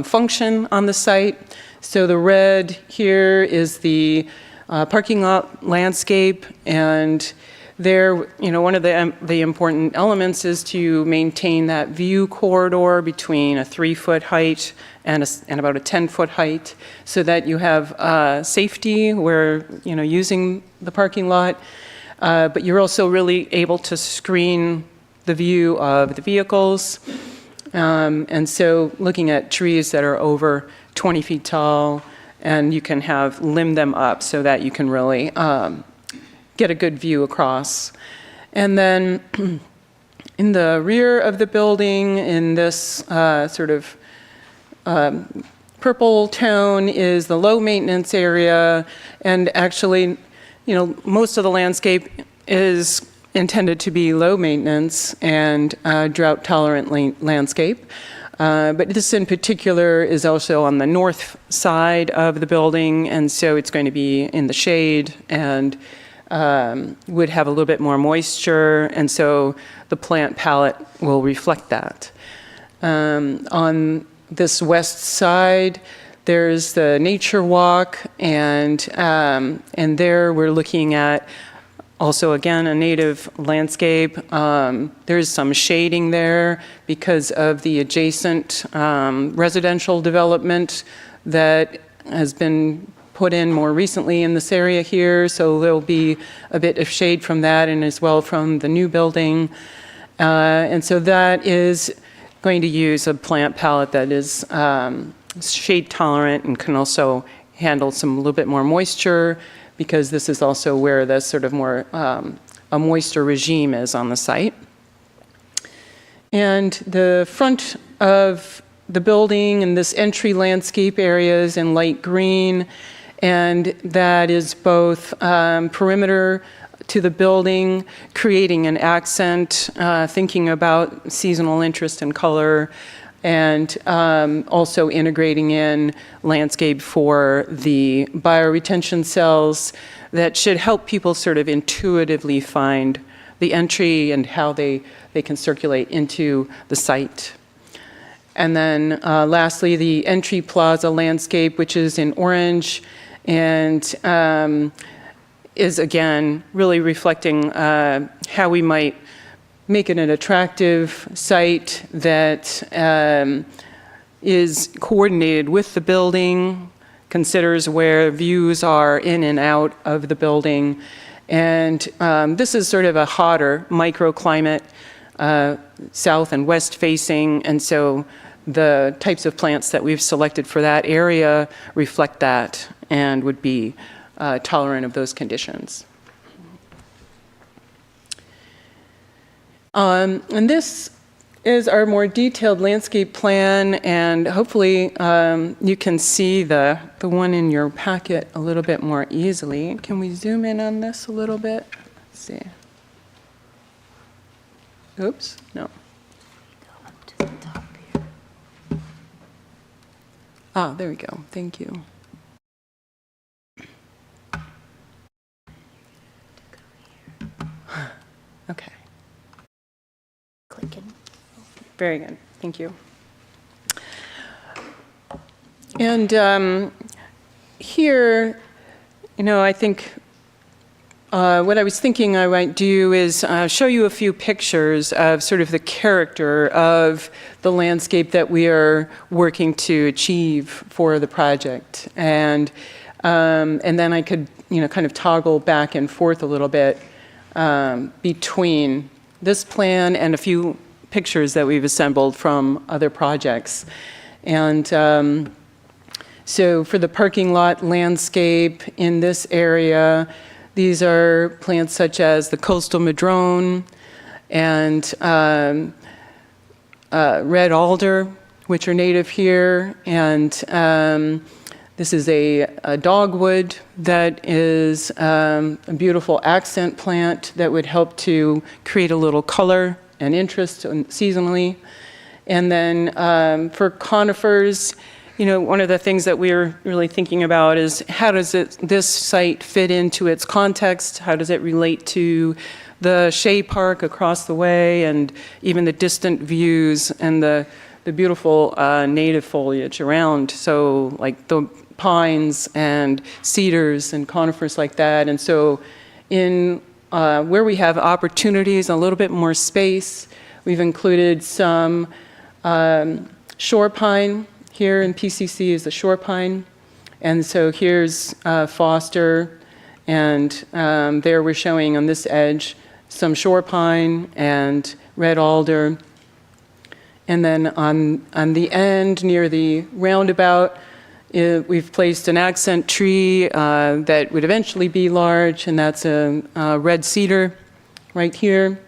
function on the site. So the red here is the parking lot landscape, and there, one of the important elements is to maintain that view corridor between a 3-foot height and about a 10-foot height, so that you have safety where using the parking lot, but you're also really able to screen the view of the vehicles, and so looking at trees that are over 20 feet tall, and you can limb them up so that you can really get a good view across. And then in the rear of the building, in this sort of purple tone, is the low maintenance area. And actually, most of the landscape is intended to be low maintenance and drought tolerant landscape. But this in particular is also on the north side of the building, and so it's going to be in the shade and would have a little bit more moisture, and so the plant palette will reflect that. On this west side, there's the nature walk, and there we're looking at also, again, a native landscape. There's some shading there because of the adjacent residential development that has been put in more recently in this area here. So there'll be a bit of shade from that, and as well from the new building. And so that is going to use a plant palette that is shade tolerant and can also handle a little bit more moisture, because this is also where the sort of more a moisture regime is on the site. And the front of the building and this entry landscape area is in light green, and that is both perimeter to the building, creating an accent, thinking about seasonal interest and color, and also integrating in landscape for the bioretention cells that should help people sort of intuitively find the entry and how they can circulate into the site. And then lastly, the entry plaza landscape, which is in orange, and is again really reflecting how we might make it an attractive site that is coordinated with the building, considers where views are in and out of the building. And this is sort of a hotter microclimate, south and west facing, and so the types of plants that we've selected for that area reflect that and would be tolerant of those conditions. And this is our more detailed landscape plan, and hopefully you can see the one in your packet a little bit more easily. Can we zoom in on this a little bit? Let's see. Oops, no. Ah, there we go. Thank you. Okay. Clicking. Very good. Thank you. And here, I think what I was thinking I might do is show you a few pictures of sort of the character of the landscape that we are working to achieve for the project. And then I could, kind of toggle back and forth a little bit between this plan and a few pictures that we've assembled from other projects. And so for the parking lot landscape in this area, these are plants such as the coastal madrone and red alder, which are native here. And this is a dogwood that is a beautiful accent plant that would help to create a little color and interest seasonally. And then for conifers, one of the things that we're really thinking about is how does this site fit into its context? How does it relate to the Shea Park across the way and even the distant views and the beautiful native foliage around? So like the pines and cedars and conifers like that. And so in where we have opportunities, a little bit more space, we've included some shore pine. Here in PCC is the shore pine. And so here's Foster, and there we're showing on this edge some shore pine and red alder. And then on the end near the roundabout, we've placed an accent tree that would eventually be large, and that's a red cedar right here.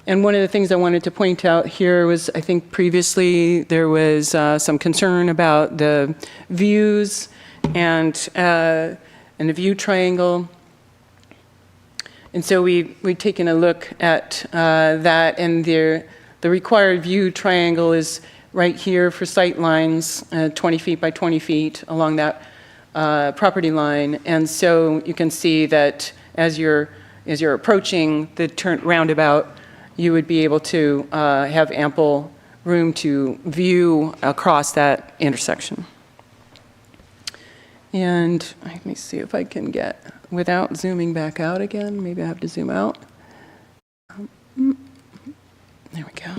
And one of the things I wanted to point out here was, I think previously there was some concern about the views and the view triangle. And so we've taken a look at that, and the required view triangle is right here for sight lines, 20 feet by 20 feet along that property line. And so you can see that as you're approaching the roundabout, you would be able to have ample room to view across that intersection. And let me see if I can get, without zooming back out again, maybe I have to zoom out. There we go.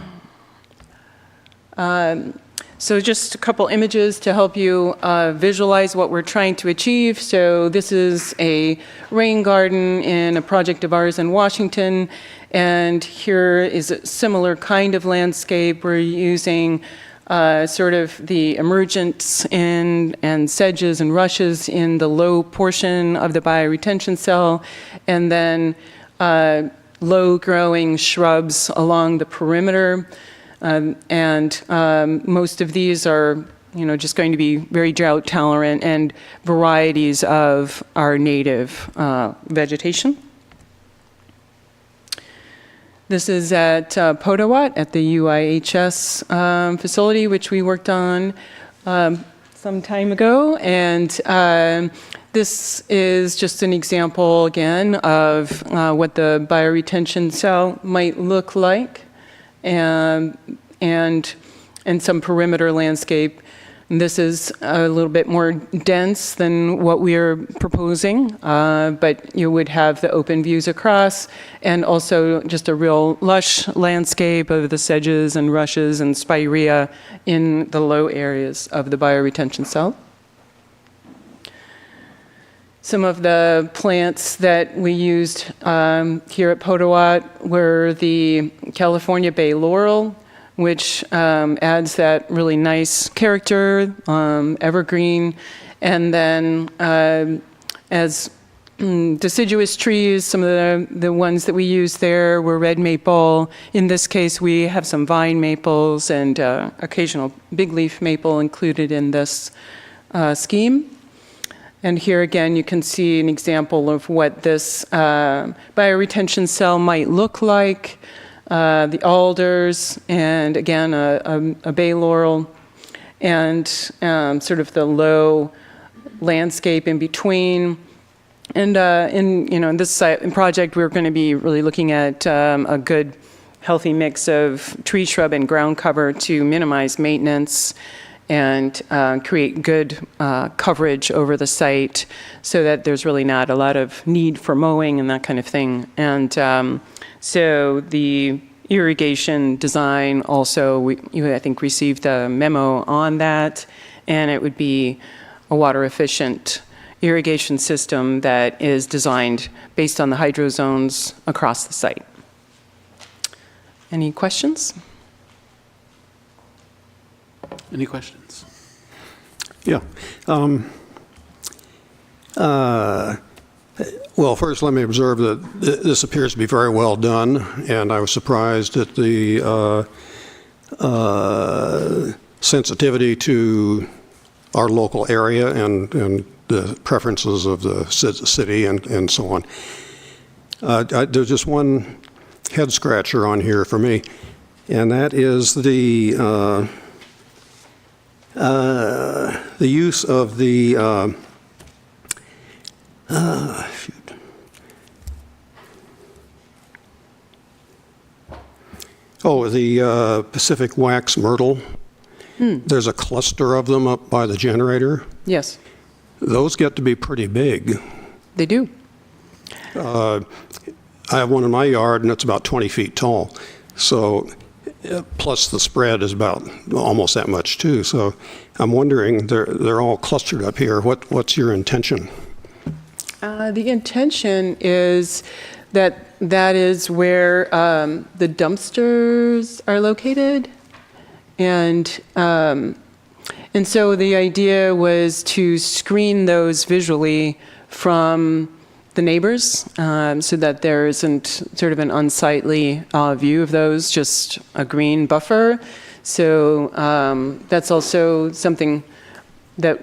So just a couple images to help you visualize what we're trying to achieve. So this is a rain garden in a project of ours in Washington. And here is a similar kind of landscape. We're using sort of the emergence and sedges and rushes in the low portion of the bioretention cell, and then low-growing shrubs along the perimeter. Most of these are, just going to be very drought tolerant and varieties of our native vegetation. This is at Potawat at the UIHS facility, which we worked on some time ago. And this is just an example, again, of what the bioretention cell might look like, and some perimeter landscape. And this is a little bit more dense than what we are proposing, but you would have the open views across, and also just a real lush landscape of the sedges and rushes and spirea in the low areas of the bioretention cell. Some of the plants that we used here at Potawat were the California Bay laurel, which adds that really nice character, evergreen. And then as deciduous trees, some of the ones that we used there were red maple. In this case, we have some vine maples and occasional big leaf maple included in this scheme. And here again, you can see an example of what this bioretention cell might look like. The alders, and again, a bay laurel, and sort of the low landscape in between. And in this project, we're going to be really looking at a good, healthy mix of tree, shrub, and ground cover to minimize maintenance. and create good coverage over the site so that there's really not a lot of need for mowing and that kind of thing. And so the irrigation design also, you, I think, received a memo on that, and it would be a water-efficient irrigation system that is designed based on the hydro zones across the site. Any questions? Any questions? Yeah. Well, first, let me observe that this appears to be very well done, and I was surprised at the sensitivity to our local area and the preferences of the city and so on. There's just one head scratcher on here for me, and that is the use of the the Pacific wax myrtle. There's a cluster of them up by the generator. Yes, Those get to be pretty big. they do. I have one in my yard, and it's about 20 feet tall. So, plus the spread is about almost that much too. So, I'm wondering, they're all clustered up here. What's your intention? The intention is that is where the dumpsters are located, and so the idea was to screen those visually from the neighbors, so that there isn't sort of an unsightly view of those, just a green buffer. So that's also something that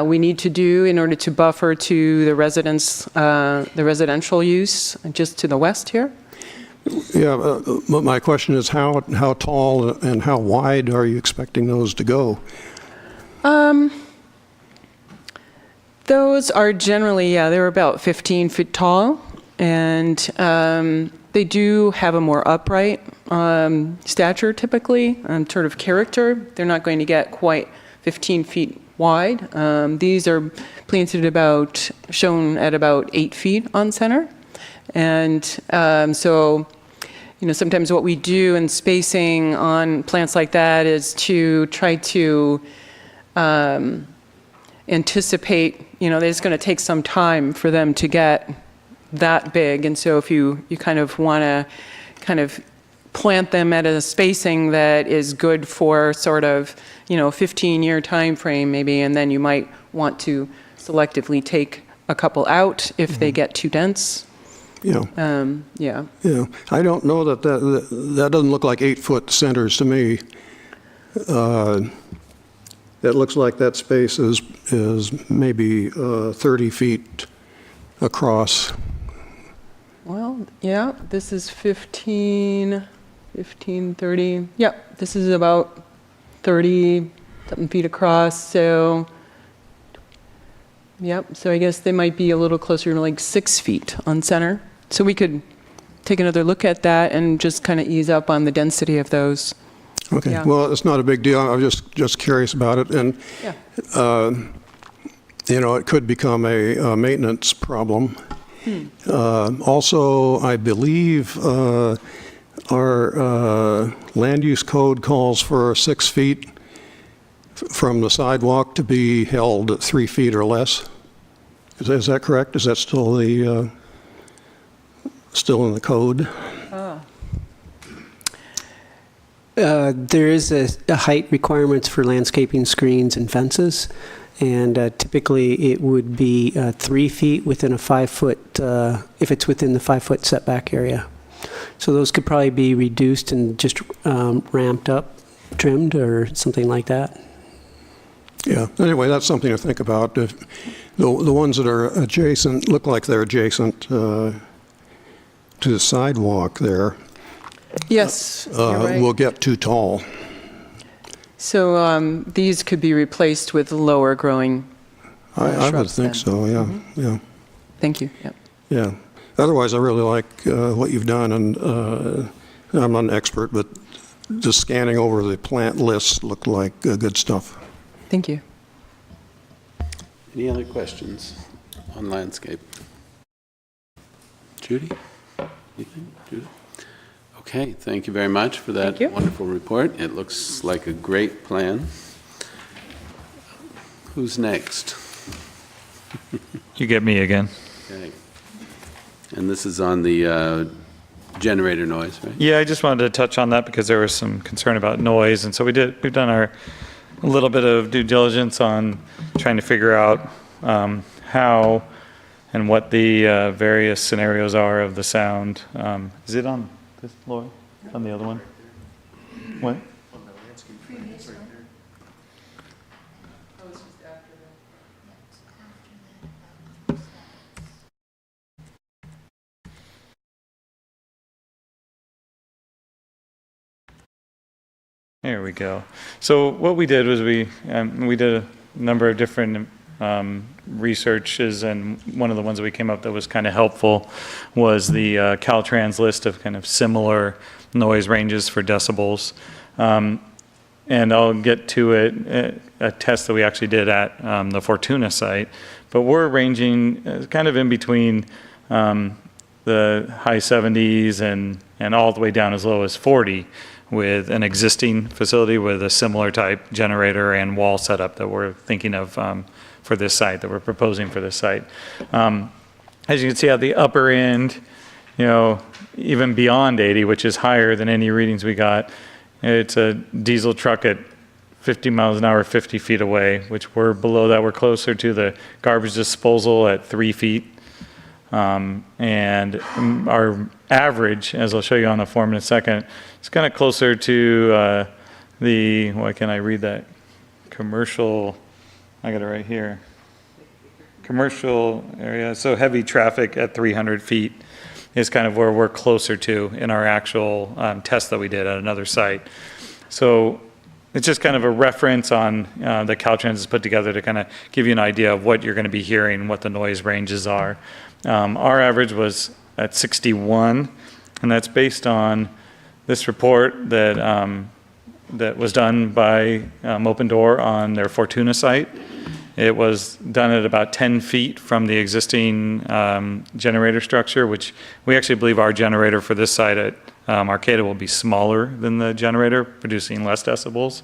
we need to do in order to buffer to the residents, the residential use just to the west here. Yeah, my question is how tall and how wide are you expecting those to go? Those are generally, they're about 15 feet tall, and they do have a more upright stature typically, sort of character. They're not going to get quite 15 feet wide. These are planted shown at about 8 feet on center. And so, sometimes what we do in spacing on plants like that is to try to anticipate, that it's going to take some time for them to get that big. And so if you kind of want to plant them at a spacing that is good for sort of, 15-year time frame maybe, and then you might want to selectively take a couple out if they get too dense. Yeah. Yeah. Yeah. I don't know that doesn't look like 8-foot centers to me. It looks like that space is maybe 30 feet across. Well, yeah, this is 15, 30. Yep, this is about 30-something feet across. So, yep, so I guess they might be a little closer to like 6 feet on center. So we could take another look at that and just kind of ease up on the density of those. Okay. Yeah. Well, it's not a big deal. I was just curious about it, and it could become a maintenance problem. Also, I believe our land use code calls for 6 feet from the sidewalk to be held at 3 feet or less. Is that correct? Is that still in the code? There is a height requirements for landscaping screens and fences, and typically it would be 3 feet within a 5-foot, if it's within the 5-foot setback area. So those could probably be reduced and just ramped up, trimmed, or something like that. Yeah. Anyway, that's something to think about. If the ones that are adjacent look like they're adjacent to the sidewalk there. Yes, you're right. Will get too tall. So these could be replaced with lower growing I would shrubs think then. so, yeah. Yeah. Thank you. Yep. Yeah. Otherwise, I really like what you've done, and I'm not an expert, but just scanning over the plant list looked like good stuff. Thank you. Any other questions on landscape? Judy? Anything? Judy? Okay, thank you very much for that Thank you. wonderful report. It looks like a great plan. Who's next? You get me again. Okay. And this is on the generator noise, right? Yeah, I just wanted to touch on that because there was some concern about noise, and so we've done a little bit of due diligence on trying to figure out how and what the various scenarios are of the sound. Is it on this, Lori? On the other one? What? There we go. So what we did was we did a number of different researches, and one of the ones that we came up that was kind of helpful was the Caltrans list of kind of similar noise ranges for decibels. And I'll get to it, a test that we actually did at the Fortuna site. But we're ranging kind of in between the high 70s and all the way down as low as 40 with an existing facility with a similar type generator and wall setup that we're thinking of for this site, that we're proposing for this site. As you can see at the upper end, even beyond 80, which is higher than any readings we got, it's a diesel truck at 50 miles an hour, 50 feet away, which we're below that. We're closer to the garbage disposal at 3 feet. And our average, as I'll show you on the form in a second, is kind of closer to why can't I read that? Commercial, I got it right here. Commercial area, so heavy traffic at 300 feet is kind of where we're closer to in our actual test that we did at another site. So it's just kind of a reference on that Caltrans has put together to kind of give you an idea of what you're going to be hearing, what the noise ranges are. Our average was at 61, and that's based on this report that that was done by Open Door on their Fortuna site. It was done at about 10 feet from the existing generator structure, which we actually believe our generator for this site at Arcata will be smaller than the generator, producing less decibels.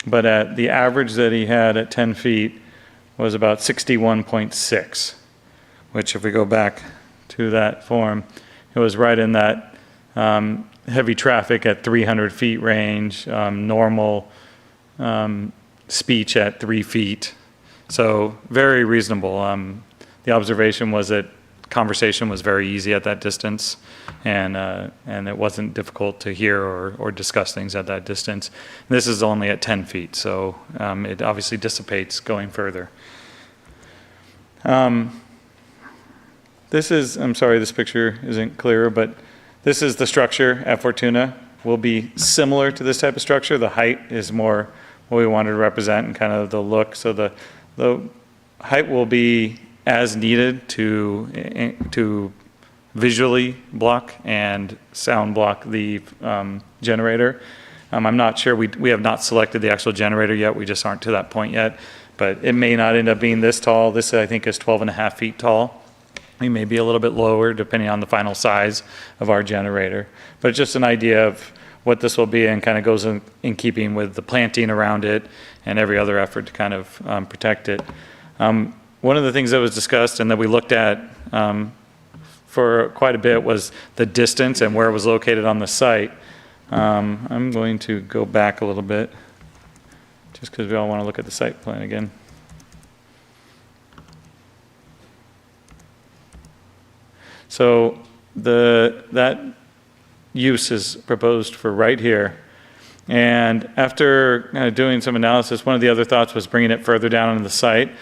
But at the average that he had at 10 feet was about 61.6, which if we go back to that form, it was right in that heavy traffic at 300 feet range, normal speech at 3 feet. So very reasonable. The observation was that conversation was very easy at that distance, and it wasn't difficult to hear or discuss things at that distance. This is only at 10 feet, so it obviously dissipates going further. This is, I'm sorry, this picture isn't clearer, but this is the structure at Fortuna. Will be similar to this type of structure. The height is more what we wanted to represent and kind of the look. So the height will be as needed to visually block and sound block the generator. I'm not sure, we have not selected the actual generator yet. We just aren't to that point yet, but it may not end up being this tall. This I think is 12.5 feet tall. We may be a little bit lower depending on the final size of our generator, but it's just an idea of what this will be and kind of goes in keeping with the planting around it and every other effort to kind of protect it. One of the things that was discussed and that we looked at for quite a bit was the distance and where it was located on the site. I'm going to go back a little bit just because we all want to look at the site plan again. So that use is proposed for right here. And after doing some analysis, one of the other thoughts was bringing it further down on the site.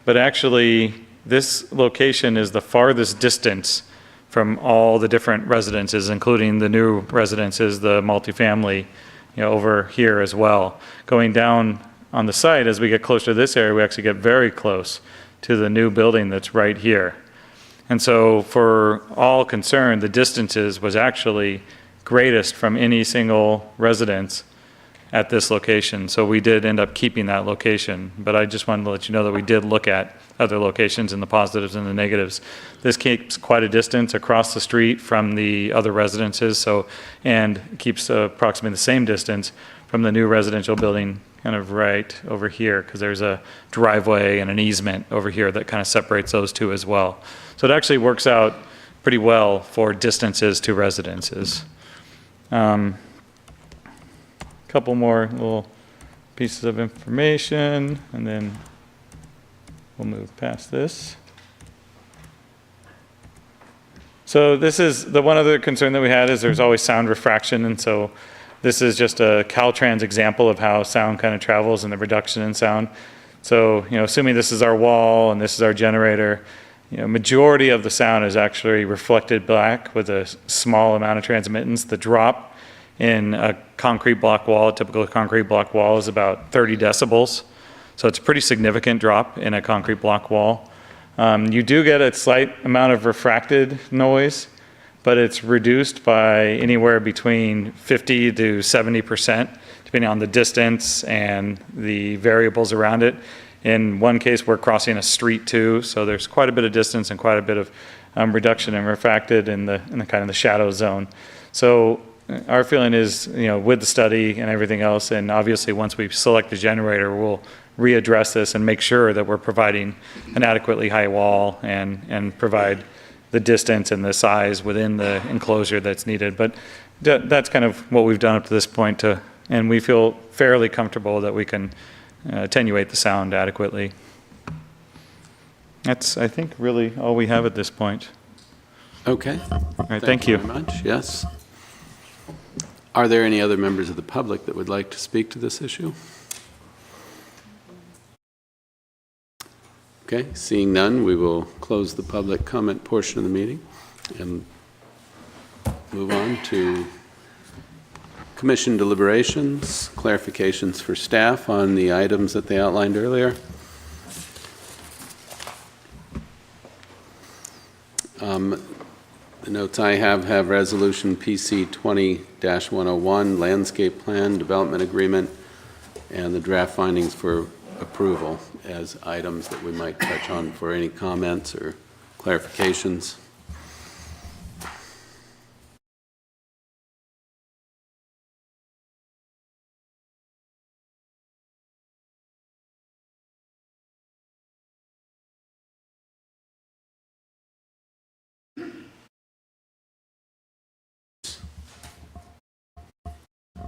But actually, this location is the farthest distance from all the different residences, including the new residences, the multifamily, over here as well. Going down on the site, as we get closer to this area, we actually get very close to the new building that's right here. And so for all concerned, the distances was actually greatest from any single residence at this location. So we did end up keeping that location, but I just wanted to let you know that we did look at other locations and the positives and the negatives. This keeps quite a distance across the street from the other residences, and keeps approximately the same distance from the new residential building kind of right over here, because there's a driveway and an easement over here that kind of separates those two as well. So it actually works out pretty well for distances to residences. Couple more little pieces of information, and then we'll move past this. So this is the one other concern that we had is there's always sound refraction, and so this is just a Caltrans example of how sound kind of travels and the reduction in sound. So, assuming this is our wall and this is our generator, majority of the sound is actually reflected back with a small amount of transmittance. The drop in a concrete block wall, a typical concrete block wall, is about 30 decibels. So it's a pretty significant drop in a concrete block wall. You do get a slight amount of refracted noise, but it's reduced by anywhere between 50 to 70%, depending on the distance and the variables around it. In one case, we're crossing a street too, so there's quite a bit of distance and quite a bit of reduction in refracted in the kind of the shadow zone. So our feeling is, with the study and everything else, and obviously once we select the generator, we'll readdress this and make sure that we're providing an adequately high wall and provide the distance and the size within the enclosure that's needed. But that's kind of what we've done up to this point, and we feel fairly comfortable that we can attenuate the sound adequately. That's, I think, really all we have at this point. Okay. All right, thank you. Very much. Yes. Are there any other members of the public that would like to speak to this issue? Okay, seeing none, we will close the public comment portion of the meeting and move on to commission deliberations, clarifications for staff on the items that they outlined earlier. The notes I have Resolution PC 20-101, Landscape Plan, Development Agreement, and the draft findings for approval as items that we might touch on for any comments or clarifications.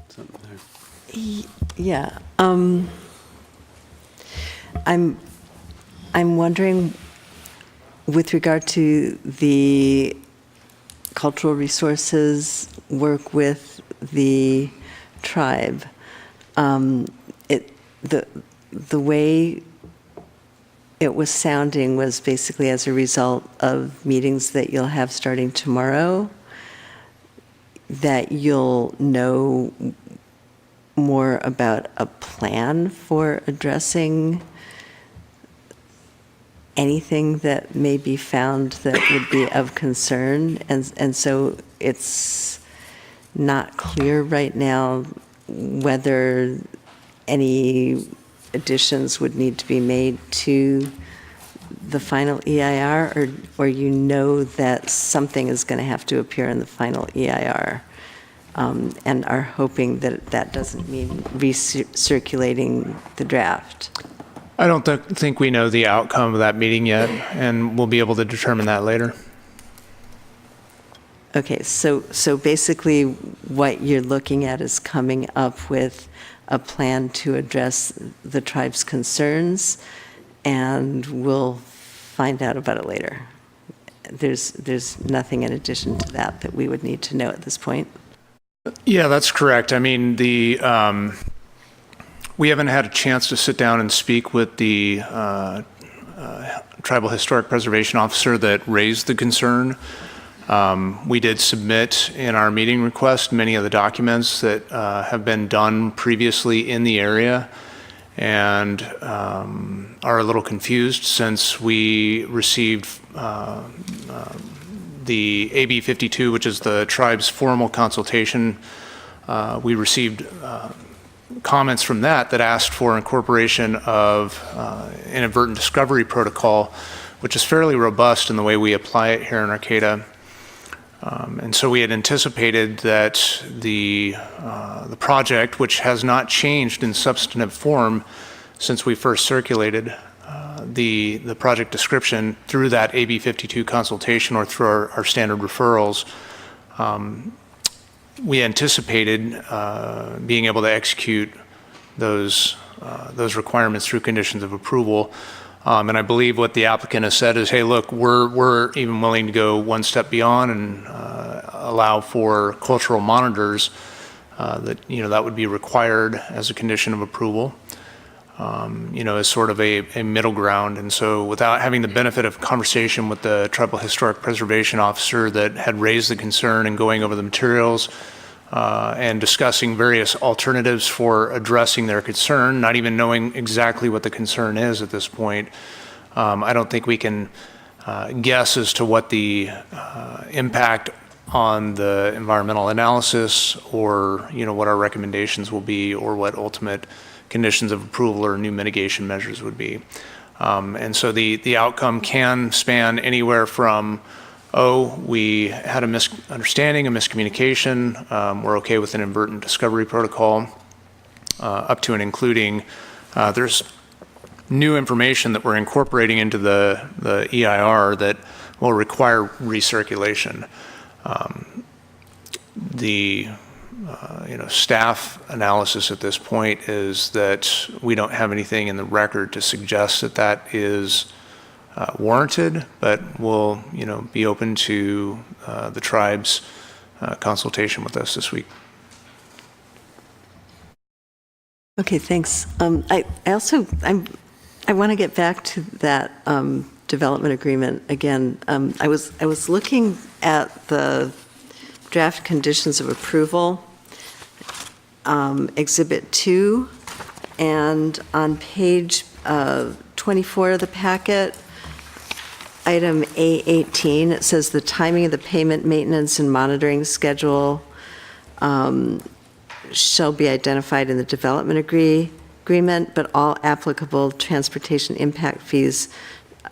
Something there. Yeah. I'm wondering, with regard to the cultural resources work with the tribe, the way it was sounding was basically as a result of meetings that you'll have starting tomorrow, that you'll know more about a plan for addressing anything that may be found that would be of concern. And so it's not clear right now whether any additions would need to be made to the final EIR, or that something is going to have to appear in the final EIR, and are hoping that that doesn't mean recirculating the draft. I don't think we know the outcome of that meeting yet, and we'll be able to determine that later. Okay, so basically what you're looking at is coming up with a plan to address the tribe's concerns, and we'll find out about it later. There's nothing in addition to that we would need to know at this point. Yeah, that's correct. I mean, we haven't had a chance to sit down and speak with the Tribal Historic Preservation Officer that raised the concern. We did submit in our meeting request many of the documents that have been done previously in the area, and are a little confused since we received the AB 52, which is the tribe's formal consultation. We received comments from that asked for incorporation of inadvertent discovery protocol, which is fairly robust in the way we apply it here in Arcata. And so we had anticipated that the project, which has not changed in substantive form since we first circulated the project description through that AB 52 consultation or through our standard referrals, we anticipated being able to execute those requirements through conditions of approval. And I believe what the applicant has said is, hey, look, we're even willing to go one step beyond and allow for cultural monitors that would be required as a condition of approval, as sort of a middle ground. And so without having the benefit of conversation with the Tribal Historic Preservation Officer that had raised the concern and going over the materials and discussing various alternatives for addressing their concern, not even knowing exactly what the concern is at this point, I don't think we can guess as to what the impact on the environmental analysis or, what our recommendations will be or what ultimate conditions of approval or new mitigation measures would be. And so the outcome can span anywhere from, we had a misunderstanding, a miscommunication, we're okay with an inadvertent discovery protocol, up to and including there's new information that we're incorporating into the EIR that will require recirculation. The staff analysis at this point is that we don't have anything in the record to suggest that is warranted, but we'll be open to the tribe's consultation with us this week. Okay, thanks. I want to get back to that development agreement again. I was looking at the draft conditions of approval, Exhibit 2, and on page 24 of the packet, item A18, it says the timing of the payment, maintenance, and monitoring schedule shall be identified in the development agreement, but all applicable transportation impact fees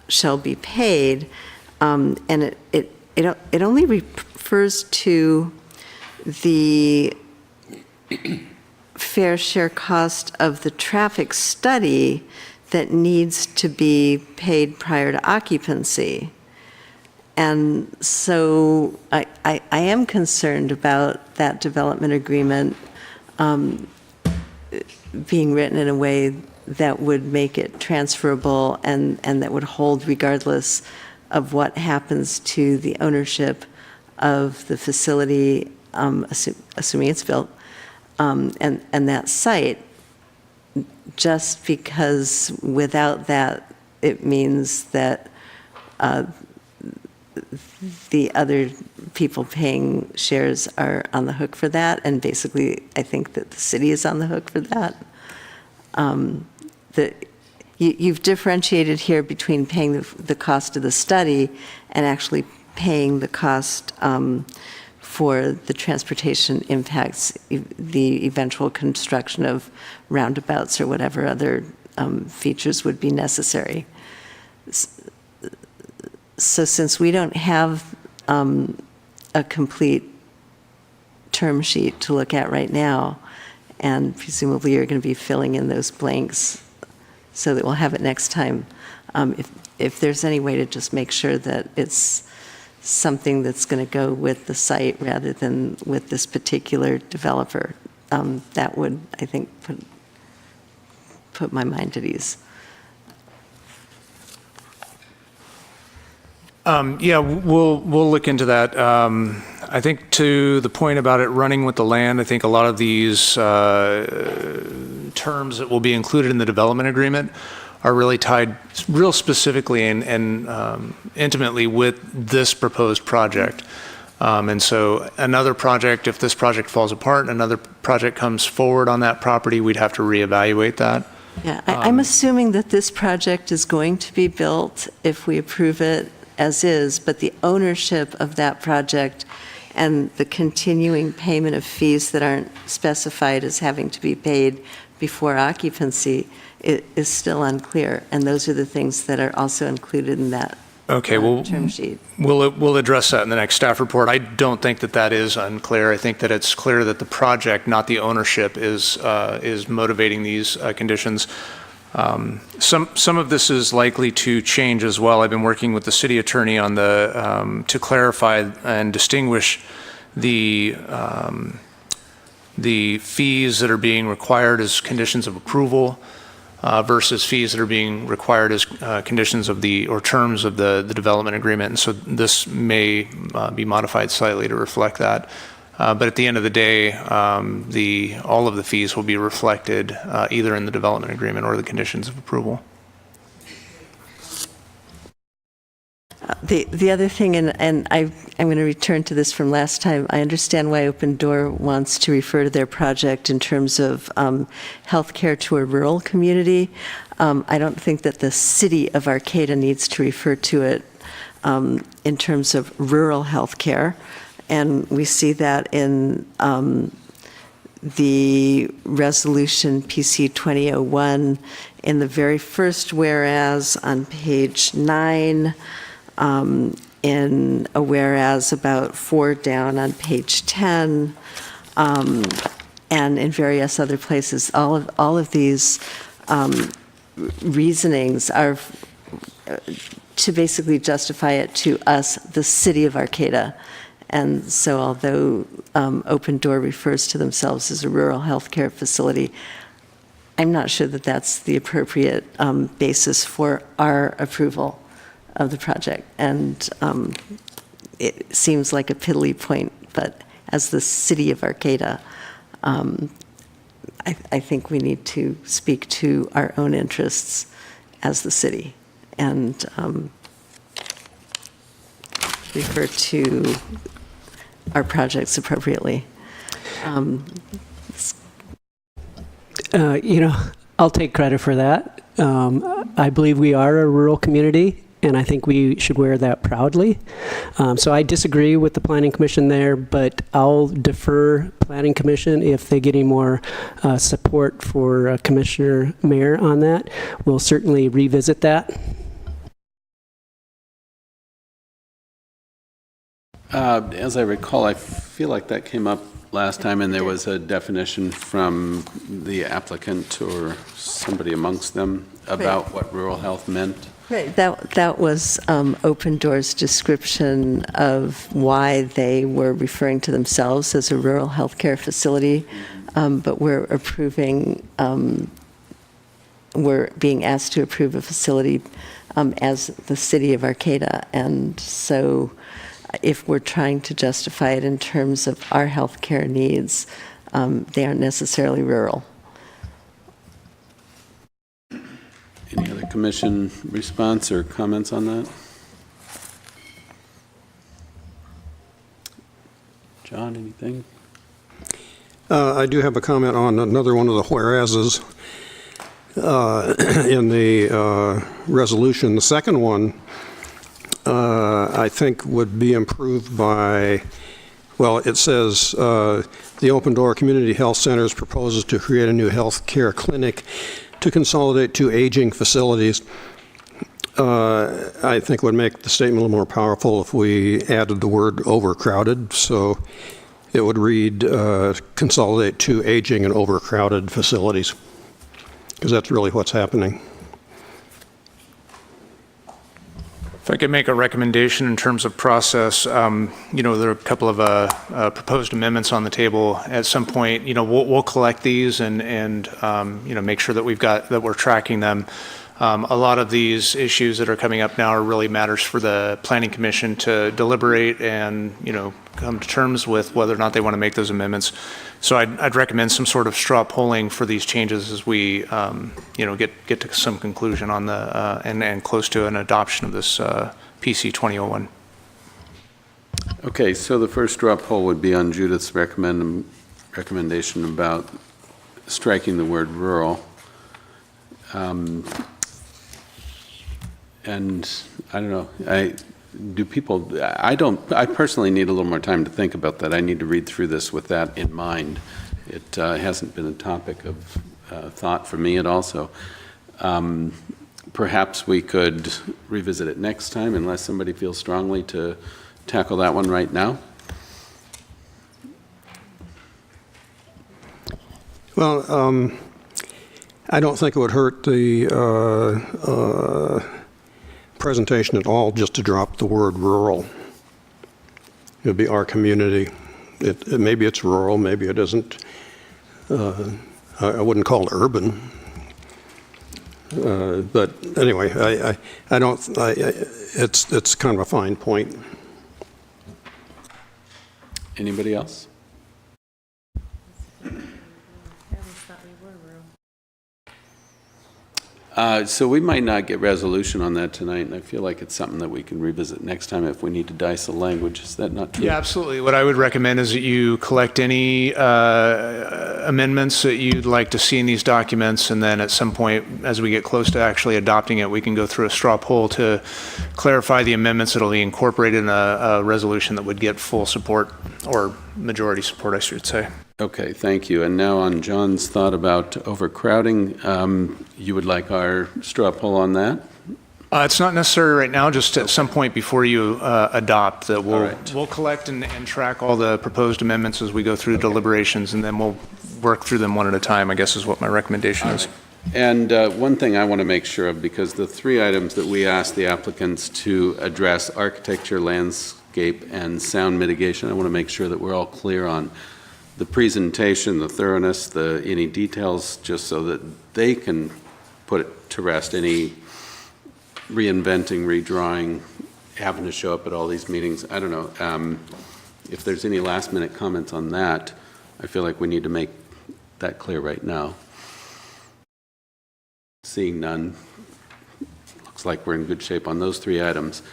shall be paid. And it only refers to the fair share cost of the traffic study that needs to be paid prior to occupancy. And so I am concerned about that development agreement being written in a way that would make it transferable and that would hold regardless of what happens to the ownership of the facility, assuming it's built, and that site, just because without that, it means that the other people paying shares are on the hook for that, and basically, I think that the city is on the hook for that. You've differentiated here between paying the cost of the study and actually paying the cost for the transportation impacts, the eventual construction of roundabouts or whatever other features would be necessary. So since we don't have a complete term sheet to look at right now, and presumably you're going to be filling in those blanks so that we'll have it next time, if there's any way to just make sure that it's something that's going to go with the site rather than with this particular developer, that would, I think, put my mind at ease. Yeah, we'll look into that. I think to the point about it running with the land, I think a lot of these terms that will be included in the development agreement are really tied real specifically and intimately with this proposed project. And so another project, if this project falls apart and another project comes forward on that property, we'd have to reevaluate that. Yeah, I'm assuming that this project is going to be built if we approve it as is, but the ownership of that project and the continuing payment of fees that aren't specified as having to be paid before occupancy is still unclear, and those are the things that are also included in that Okay, well, term sheet. we'll address that in the next staff report. I don't think that that is unclear. I think that it's clear that the project, not the ownership, is motivating these conditions. Some of this is likely to change as well. I've been working with the city attorney on to clarify and distinguish the fees that are being required as conditions of approval versus fees that are being required as conditions of or terms of the development agreement. And so this may be modified slightly to reflect that. But at the end of the day, all of the fees will be reflected either in the development agreement or the conditions of approval. The other thing, and I'm going to return to this from last time, I understand why Open Door wants to refer to their project in terms of healthcare to a rural community. I don't think that the city of Arcata needs to refer to it in terms of rural healthcare. And we see that in the resolution PC 2001 in the very first whereas on page 9, in a whereas about 4 down on page 10, and in various other places. All of these reasonings are to basically justify it to us, the city of Arcata. And so although Open Door refers to themselves as a rural healthcare facility, I'm not sure that that's the appropriate basis for our approval of the project. And it seems like a piddly point, but as the city of Arcata, I think we need to speak to our own interests as the city and refer to our projects appropriately. I'll take credit for that. I believe we are a rural community, and I think we should wear that proudly. So I disagree with the Planning Commission there, but I'll defer Planning Commission if they get any more support for Commissioner Mayor on that. We'll certainly revisit that. As I recall, I feel like that came up last time, and there was a definition from the applicant or somebody amongst them about what rural health meant. Right, that was Open Door's description of why they were referring to themselves as a rural healthcare facility, but we're being asked to approve a facility as the city of Arcata, and so if we're trying to justify it in terms of our healthcare needs, they aren't necessarily rural. Any other commission response or comments on that? John, anything? I do have a comment on another one of the whereases in the resolution. The second one, I think, would be improved by, well, it says the Open Door Community Health Centers proposes to create a new health care clinic to consolidate 2 aging facilities. I think would make the statement a little more powerful if we added the word overcrowded. So it would read consolidate 2 aging and overcrowded facilities, because that's really what's happening. If I could make a recommendation in terms of process, there are a couple of proposed amendments on the table. At some point, we'll collect these and make sure that we're tracking them. A lot of these issues that are coming up now are really matters for the Planning Commission to deliberate and, come to terms with whether or not they want to make those amendments. So I'd recommend some sort of straw polling for these changes as we, get to some conclusion on the, and close to an adoption of this PC 2001. Okay, so the first straw poll would be on Judith's recommendation about striking the word rural. And I don't know, do people, I personally need a little more time to think about that. I need to read through this with that in mind. It hasn't been a topic of thought for me at all, so perhaps we could revisit it next time unless somebody feels strongly to tackle that one right now. Well, I don't think it would hurt the presentation at all just to drop the word rural. It would be our community. Maybe it's rural, maybe it isn't. I wouldn't call it urban. But anyway, it's kind of a fine point. Anybody else? So we might not get resolution on that tonight, and I feel like it's something that we can revisit next time if we need to dice the language. Is that not true? Yeah, absolutely. What I would recommend is that you collect any amendments that you'd like to see in these documents, and then at some point, as we get close to actually adopting it, we can go through a straw poll to clarify the amendments that will be incorporated in a resolution that would get full support, or majority support, I should say. Okay, thank you. And now on John's thought about overcrowding, you would like our straw poll on that? It's not necessary right now, just at some point before you adopt that All right. we'll collect and track all the proposed amendments as we go through deliberations, and then we'll work through them one at a time, I guess is what my recommendation is. And one thing I want to make sure of, because the three items that we asked the applicants to address, architecture, landscape, and sound mitigation, I want to make sure that we're all clear on the presentation, the thoroughness, any details, just so that they can put it to rest any reinventing, redrawing, having to show up at all these meetings. I don't know. If there's any last minute comments on that, I feel like we need to make that clear right now. Seeing none, looks like we're in good shape on those three items.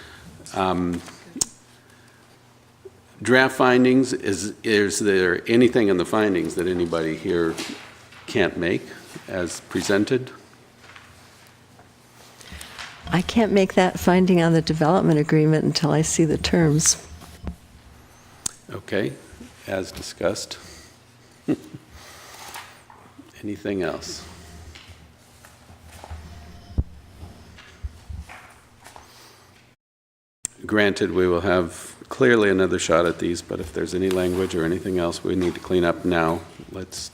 Draft findings, is there anything in the findings that anybody here can't make as presented? I can't make that finding on the development agreement until I see the terms. Okay, as discussed. Anything else? Granted, we will have clearly another shot at these, but if there's any language or anything else we need to clean up now, let's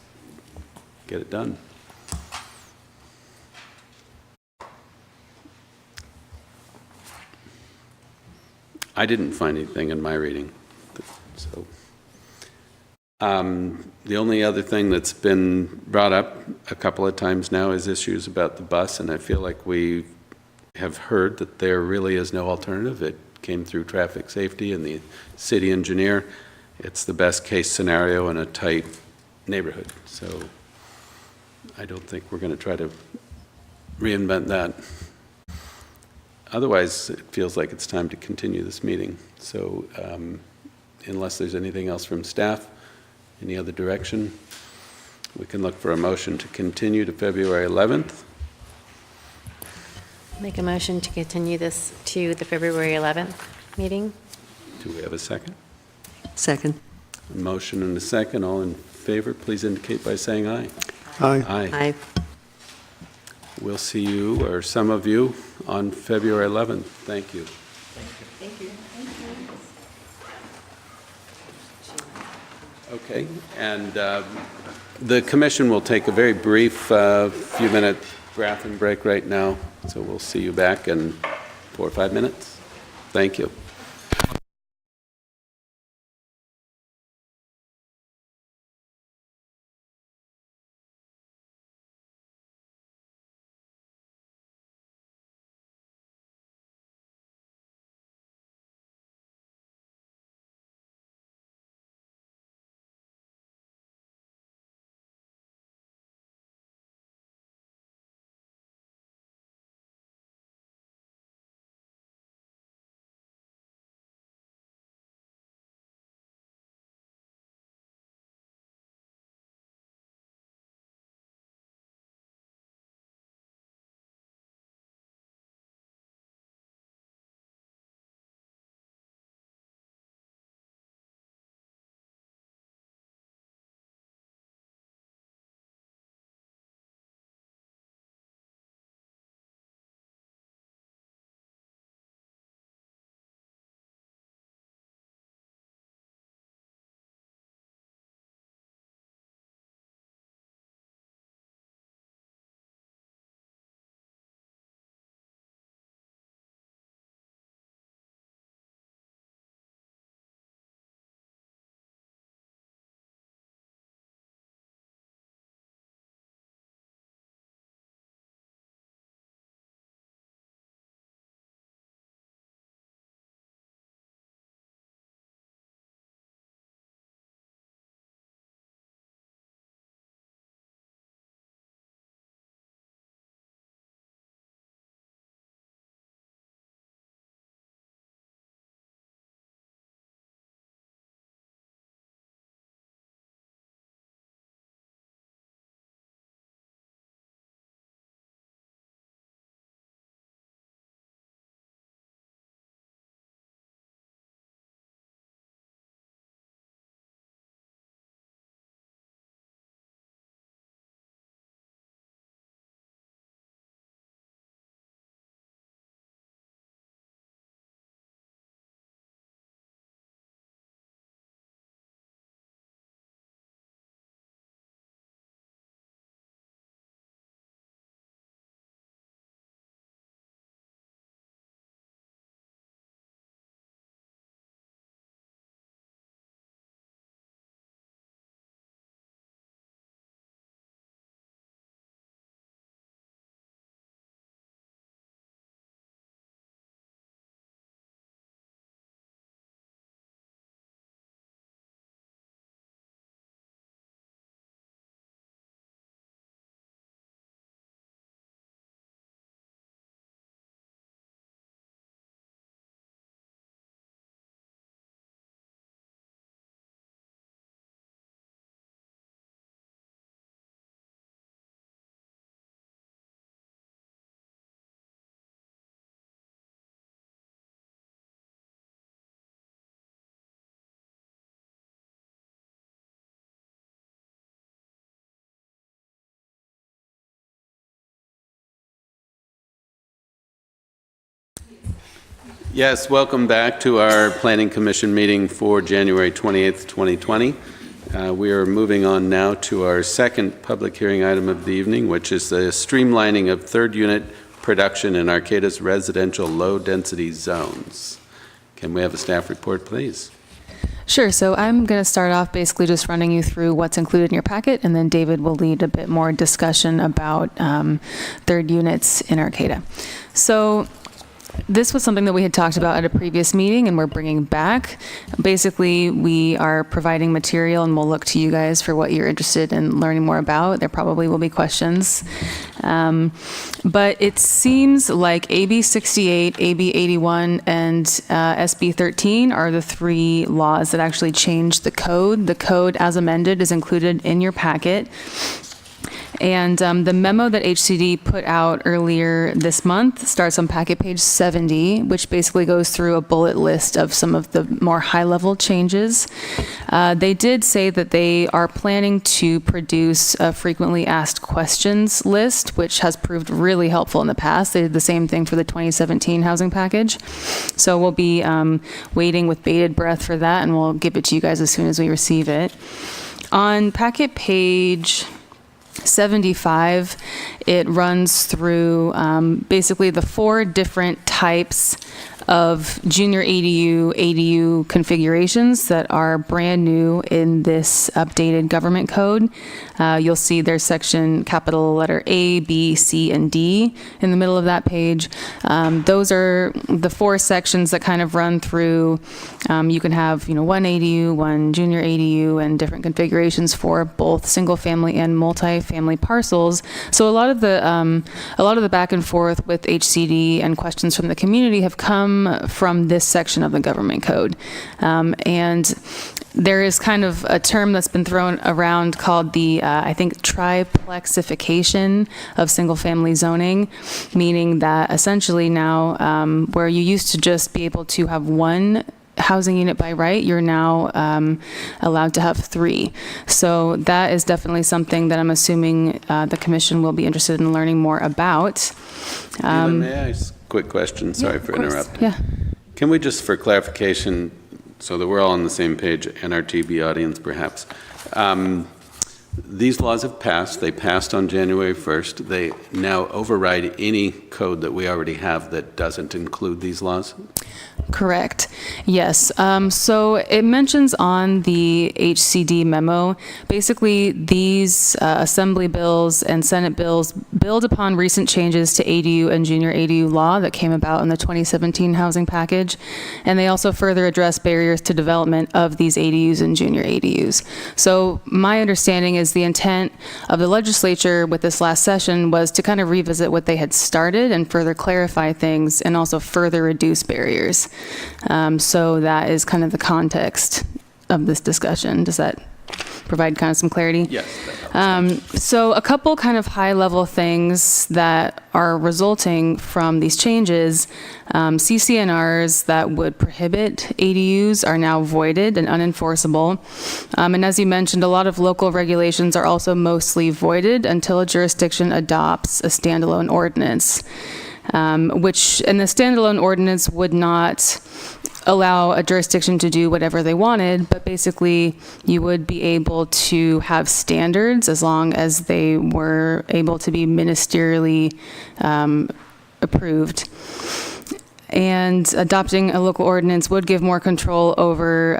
get it done. I didn't find anything in my reading. So, the only other thing that's been brought up a couple of times now is issues about the bus, and I feel like we have heard that there really is no alternative. It came through traffic safety and the city engineer. It's the best case scenario in a tight neighborhood. So I don't think we're going to try to reinvent that. Otherwise, it feels like it's time to continue this meeting. So unless there's anything else from staff, any other direction, we can look for a motion to continue to February 11th. Make a motion to continue this to the February 11th meeting. Do we have a second? Second. A motion and a second. All in favor, please indicate by saying aye. Aye. Aye. Aye. We'll see you, or some of you, on February 11th. Thank you. Thank you. Okay, and the commission will take a very brief few-minute bathroom break right now, so we'll see you back in 4 or 5 minutes. Thank you. Yes, welcome back to our Planning Commission meeting for January 28th, 2020. We are moving on now to our second public hearing item of the evening, which is the streamlining of third unit production in Arcata's residential low-density zones. Can we have a staff report, please? Sure. So I'm going to start off basically just running you through what's included in your packet, and then David will lead a bit more discussion about third units in Arcata. So this was something that we had talked about at a previous meeting, and we're bringing back. Basically, we are providing material, and we'll look to you guys for what you're interested in learning more about. There probably will be questions. But it seems like AB 68, AB 81, and SB 13 are the three laws that actually changed the code. The code, as amended, is included in your packet. And the memo that HCD put out earlier this month starts on packet page 70, which basically goes through a bullet list of some of the more high-level changes. They did say that they are planning to produce a frequently asked questions list, which has proved really helpful in the past. They did the same thing for the 2017 housing package. So we'll be waiting with bated breath for that, and we'll give it to you guys as soon as we receive it. On packet page 75, it runs through basically the four different types of junior ADU configurations that are brand new in this updated government code. You'll see there's section capital letter A, B, C, and D in the middle of that page. Those are the four sections that kind of run through. You can have, one ADU, one junior ADU, and different configurations for both single family and multi-family parcels. So a lot of the back and forth with HCD and questions from the community have come from this section of the government code. And there is kind of a term that's been thrown around called the, I think, triplexification of single-family zoning, meaning that essentially now where you used to just be able to have one housing unit by right, you're now allowed to have three. So that is definitely something that I'm assuming the commission will be interested in learning more about. May I ask a quick question? Sorry for interrupting. Yeah. Can we just, for clarification, so that we're all on the same page, NRTB audience perhaps, these laws have passed. They passed on January 1st. They now override any code that we already have that doesn't include these laws? Correct. Yes. So it mentions on the HCD memo, basically these assembly bills and Senate bills build upon recent changes to ADU and junior ADU law that came about in the 2017 housing package. And they also further address barriers to development of these ADUs and junior ADUs. So my understanding is the intent of the legislature with this last session was to kind of revisit what they had started and further clarify things and also further reduce barriers. So that is kind of the context of this discussion. Does that provide kind of some clarity? Yes. So a couple kind of high-level things that are resulting from these changes, CCNRs that would prohibit ADUs are now voided and unenforceable. And as you mentioned, a lot of local regulations are also mostly voided until a jurisdiction adopts a standalone ordinance. And the standalone ordinance would not allow a jurisdiction to do whatever they wanted, but basically you would be able to have standards as long as they were able to be ministerially approved. And adopting a local ordinance would give more control over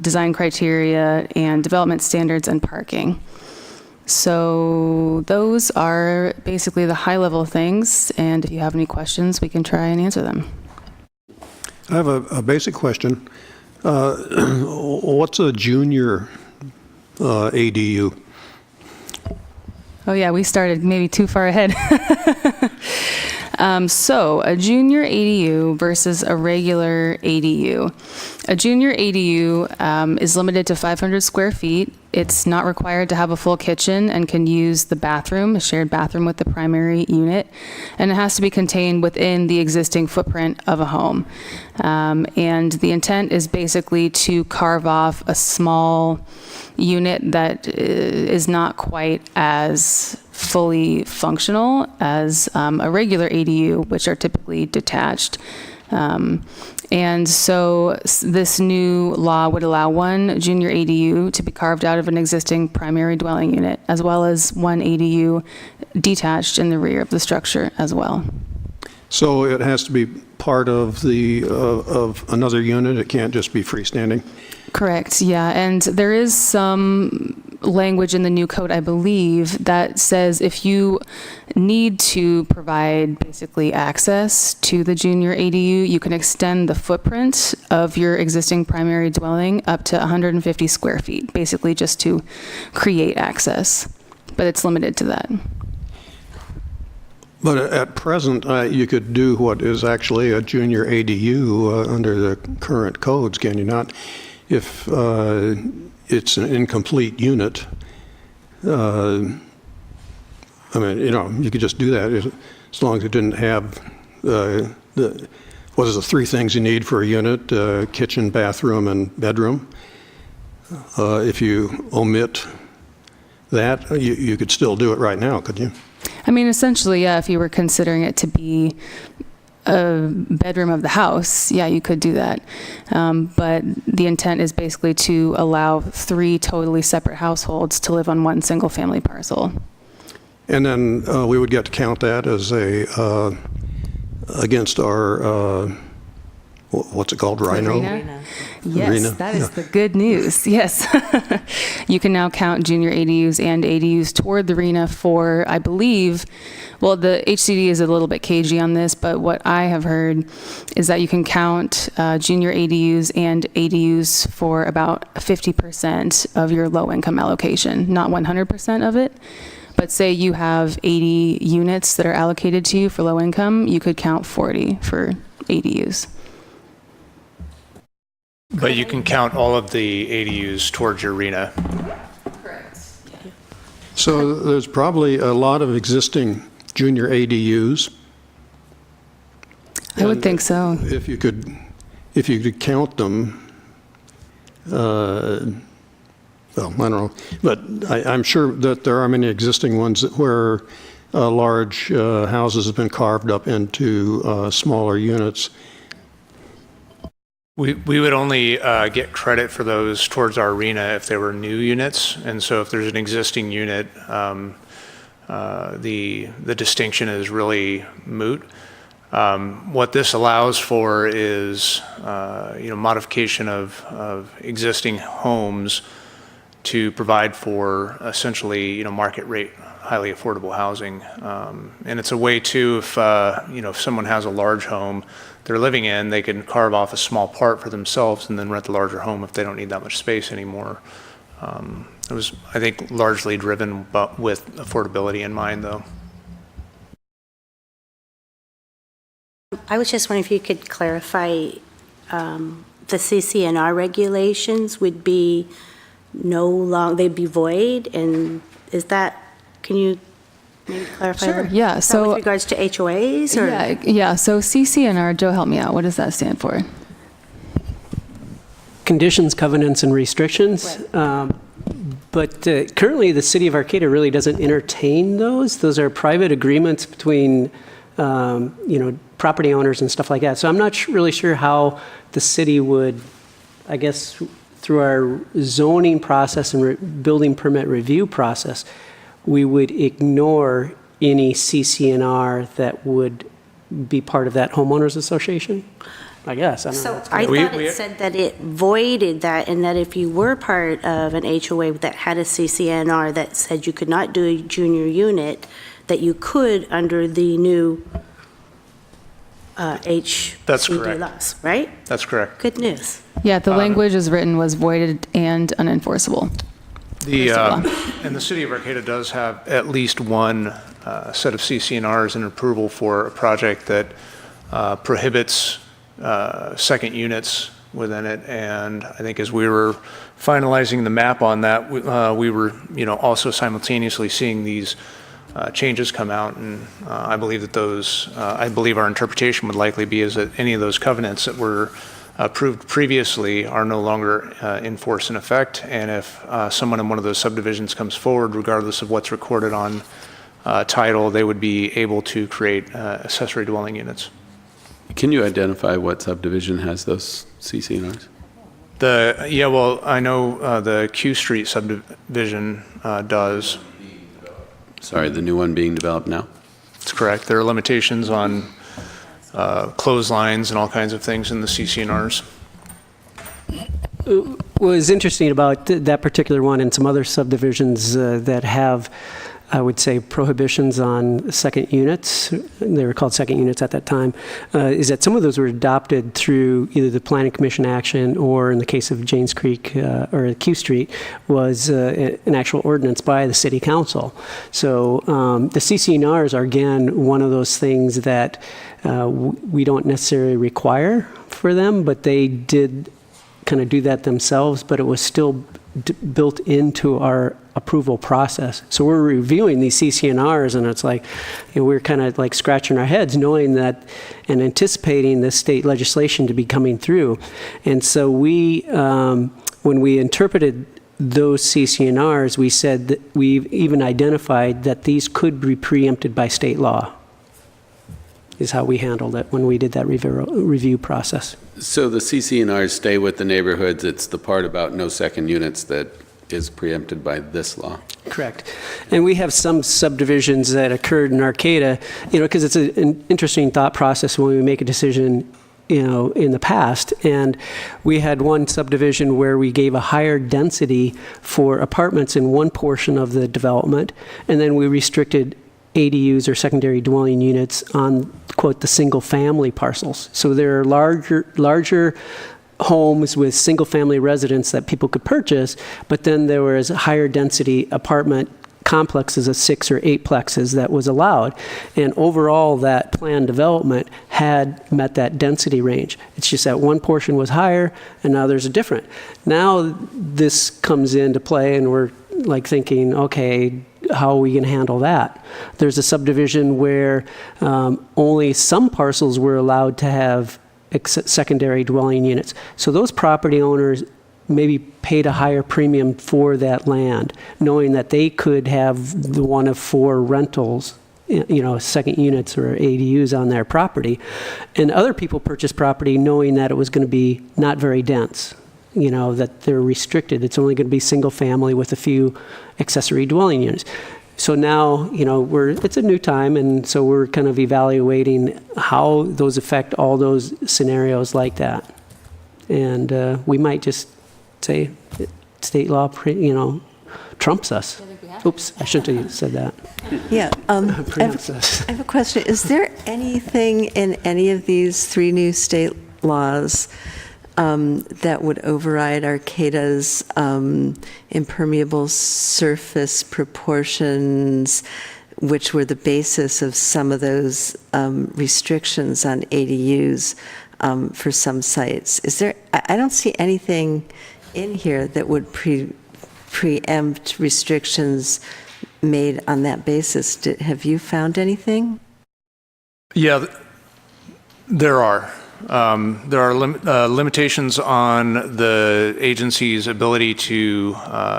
design criteria and development standards and parking. So those are basically the high-level things, and if you have any questions, we can try and answer them. I have a basic question. What's a junior ADU? Oh yeah, we started maybe too far ahead. So a junior ADU versus a regular ADU. A junior ADU is limited to 500 square feet. It's not required to have a full kitchen and can use the bathroom, a shared bathroom with the primary unit, and it has to be contained within the existing footprint of a home. And the intent is basically to carve off a small unit that is not quite as fully functional as a regular ADU, which are typically detached. And so this new law would allow one junior ADU to be carved out of an existing primary dwelling unit, as well as one ADU detached in the rear of the structure as well. So it has to be part of the, of another unit? It can't just be freestanding? Correct, yeah. And there is some language in the new code, I believe, that says if you need to provide basically access to the junior ADU, you can extend the footprint of your existing primary dwelling up to 150 square feet, basically just to create access. But it's limited to that. But at present, you could do what is actually a junior ADU under the current codes, can you not? If it's an incomplete unit, I mean, you know, you could just do that as long as it didn't have what is the three things you need for a unit? Kitchen, bathroom, and bedroom. If you omit that, you could still do it right now, could you? I mean, essentially, yeah, if you were considering it to be a bedroom of the house, yeah, you could do that. But the intent is basically to allow 3 totally separate households to live on one single family parcel. And then we would get to count that as a, against our, what's it called, Rhino? Arena. Yes, Arena, that is the good news. Yes. You can now count junior ADUs and ADUs toward the RENA for, I believe, well, the HCD is a little bit cagey on this, but what I have heard is that you can count junior ADUs and ADUs for about 50% of your low income allocation, not 100% of it. But say you have 80 units that are allocated to you for low income, you could count 40 for ADUs. But you can count all of the ADUs towards your RENA. Correct. So there's probably a lot of existing junior ADUs. I would think so. If you could count them, well, I don't know, but I'm sure that there are many existing ones where large houses have been carved up into smaller units. We would only get credit for those towards our RENA if they were new units. And so if there's an existing unit, the distinction is really moot. What this allows for is, modification of existing homes to provide for essentially, market rate, highly affordable housing. And it's a way too, if someone has a large home they're living in, they can carve off a small part for themselves and then rent the larger home if they don't need that much space anymore. It was, I think, largely driven but with affordability in mind, though. I was just wondering if you could clarify, the CCNR regulations would be they'd be void, and is that, can you maybe clarify? Sure, yeah. So with regards to HOAs, or? Yeah, so CCNR, Joe, help me out. What does that stand for? Conditions, covenants, and restrictions. Right. But currently, the city of Arcata really doesn't entertain those. Those are private agreements between, property owners and stuff like that. So I'm not really sure how the city would, I guess, through our zoning process and building permit review process, we would ignore any CCNR that would be part of that homeowners association, I guess. I don't know. So I thought it said that it voided that, and that if you were part of an HOA that had a CCNR that said you could not do a junior unit, that you could under the new That's HCD correct. laws, right? That's correct. Good news. Yeah, the language as written was voided and unenforceable. And the city of Arcata does have at least one set of CCNRs in approval for a project that prohibits second units within it. And I think as we were finalizing the map on that, we were, also simultaneously seeing these changes come out. And I believe that I believe our interpretation would likely be is that any of those covenants that were approved previously are no longer in force and effect. And if someone in one of those subdivisions comes forward, regardless of what's recorded on title, they would be able to create accessory dwelling units. Can you identify what subdivision has those CCNRs? I know the Q Street subdivision does. Sorry, the new one being developed now? That's correct. There are limitations on clotheslines and all kinds of things in the CCNRs. What was interesting about that particular one and some other subdivisions that have, I would say, prohibitions on second units, they were called second units at that time, is that some of those were adopted through either the Planning Commission action or, in the case of Janes Creek or Q Street, was an actual ordinance by the City Council. So the CCNRs are, again, one of those things that we don't necessarily require for them, but they did kind of do that themselves, but it was still built into our approval process. So we're reviewing these CCNRs, and it's like, we're kind of like scratching our heads knowing that and anticipating the state legislation to be coming through. And so we, when we interpreted those CCNRs, we said that we've even identified that these could be preempted by state law, is how we handled it when we did that review process. So the CCNRs stay with the neighborhoods. It's the part about no second units that is preempted by this law. Correct. And we have some subdivisions that occurred in Arcata, because it's an interesting thought process when we make a decision, in the past. And we had one subdivision where we gave a higher density for apartments in one portion of the development, and then we restricted ADUs or secondary dwelling units on, quote, the single-family parcels. So there are larger homes with single-family residents that people could purchase, but then there was higher density apartment complexes of 6 or 8 plexes that was allowed. And overall, that planned development had met that density range. It's just that one portion was higher, and now there's a different. Now this comes into play, and we're like thinking, okay, how are we going to handle that? There's a subdivision where only some parcels were allowed to have secondary dwelling units. So those property owners maybe paid a higher premium for that land, knowing that they could have the one of 4 rentals, second units or ADUs on their property. And other people purchased property knowing that it was going to be not very dense, that they're restricted. It's only going to be single family with a few accessory dwelling units. So now, it's a new time, and so we're kind of evaluating how those affect all those scenarios like that. And we might just say state law, trumps us. Oops, I shouldn't have said that. Yeah. I have a question. Is there anything in any of these 3 new state laws that would override Arcata's impermeable surface proportions, which were the basis of some of those restrictions on ADUs for some sites? I don't see anything in here that would preempt restrictions made on that basis. Have you found anything? Yeah, there are. There are limitations on the agency's ability to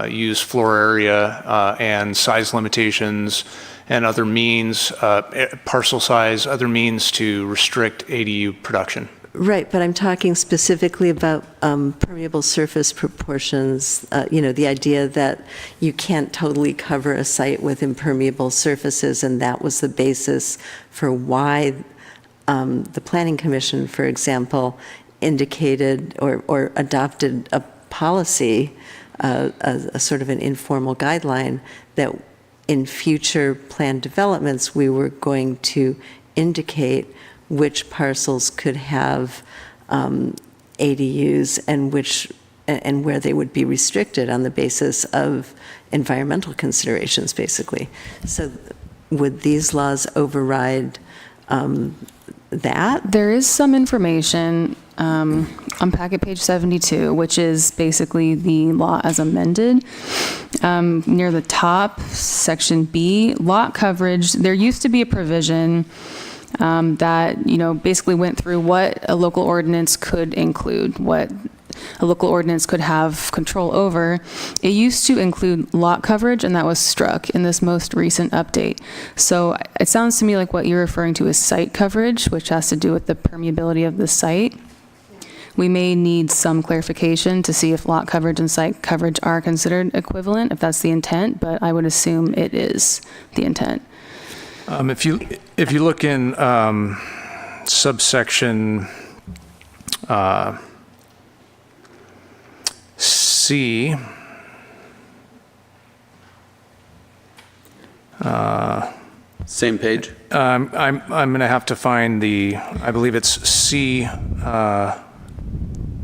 use floor area and size limitations and other means, parcel size, other means to restrict ADU production. Right, but I'm talking specifically about permeable surface proportions, the idea that you can't totally cover a site with impermeable surfaces, and that was the basis for why the Planning Commission, for example, indicated or adopted a policy, a sort of an informal guideline, that in future planned developments, we were going to indicate which parcels could have ADUs and where they would be restricted on the basis of environmental considerations, basically. So would these laws override that? There is some information on packet page 72, which is basically the law as amended. Near the top, section B, lot coverage, there used to be a provision that, basically went through what a local ordinance could include, what a local ordinance could have control over. It used to include lot coverage, and that was struck in this most recent update. So it sounds to me like what you're referring to is site coverage, which has to do with the permeability of the site. We may need some clarification to see if lot coverage and site coverage are considered equivalent, if that's the intent, but I would assume it is the intent. If you look in subsection C, Same page? I'm going to have to find I believe it's C,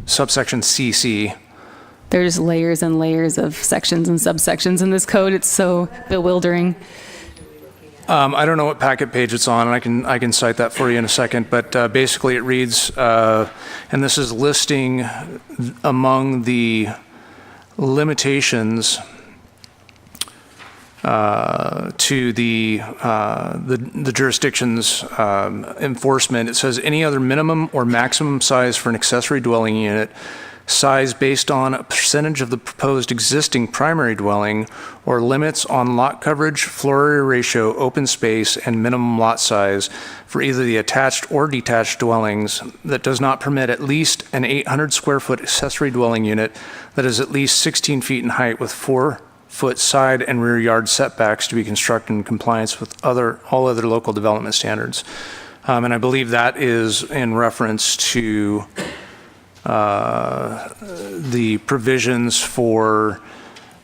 subsection CC. There's layers and layers of sections and subsections in this code. It's so bewildering. I don't know what packet page it's on, and I can cite that for you in a second, but basically it reads, and this is listing among the limitations to the jurisdiction's enforcement. It says any other minimum or maximum size for an accessory dwelling unit, size based on a percentage of the proposed existing primary dwelling, or limits on lot coverage, floor area ratio, open space, and minimum lot size for either the attached or detached dwellings that does not permit at least an 800 square foot accessory dwelling unit that is at least 16 feet in height with 4-foot side and rear yard setbacks to be constructed in compliance with all other local development standards. And I believe that is in reference to the provisions for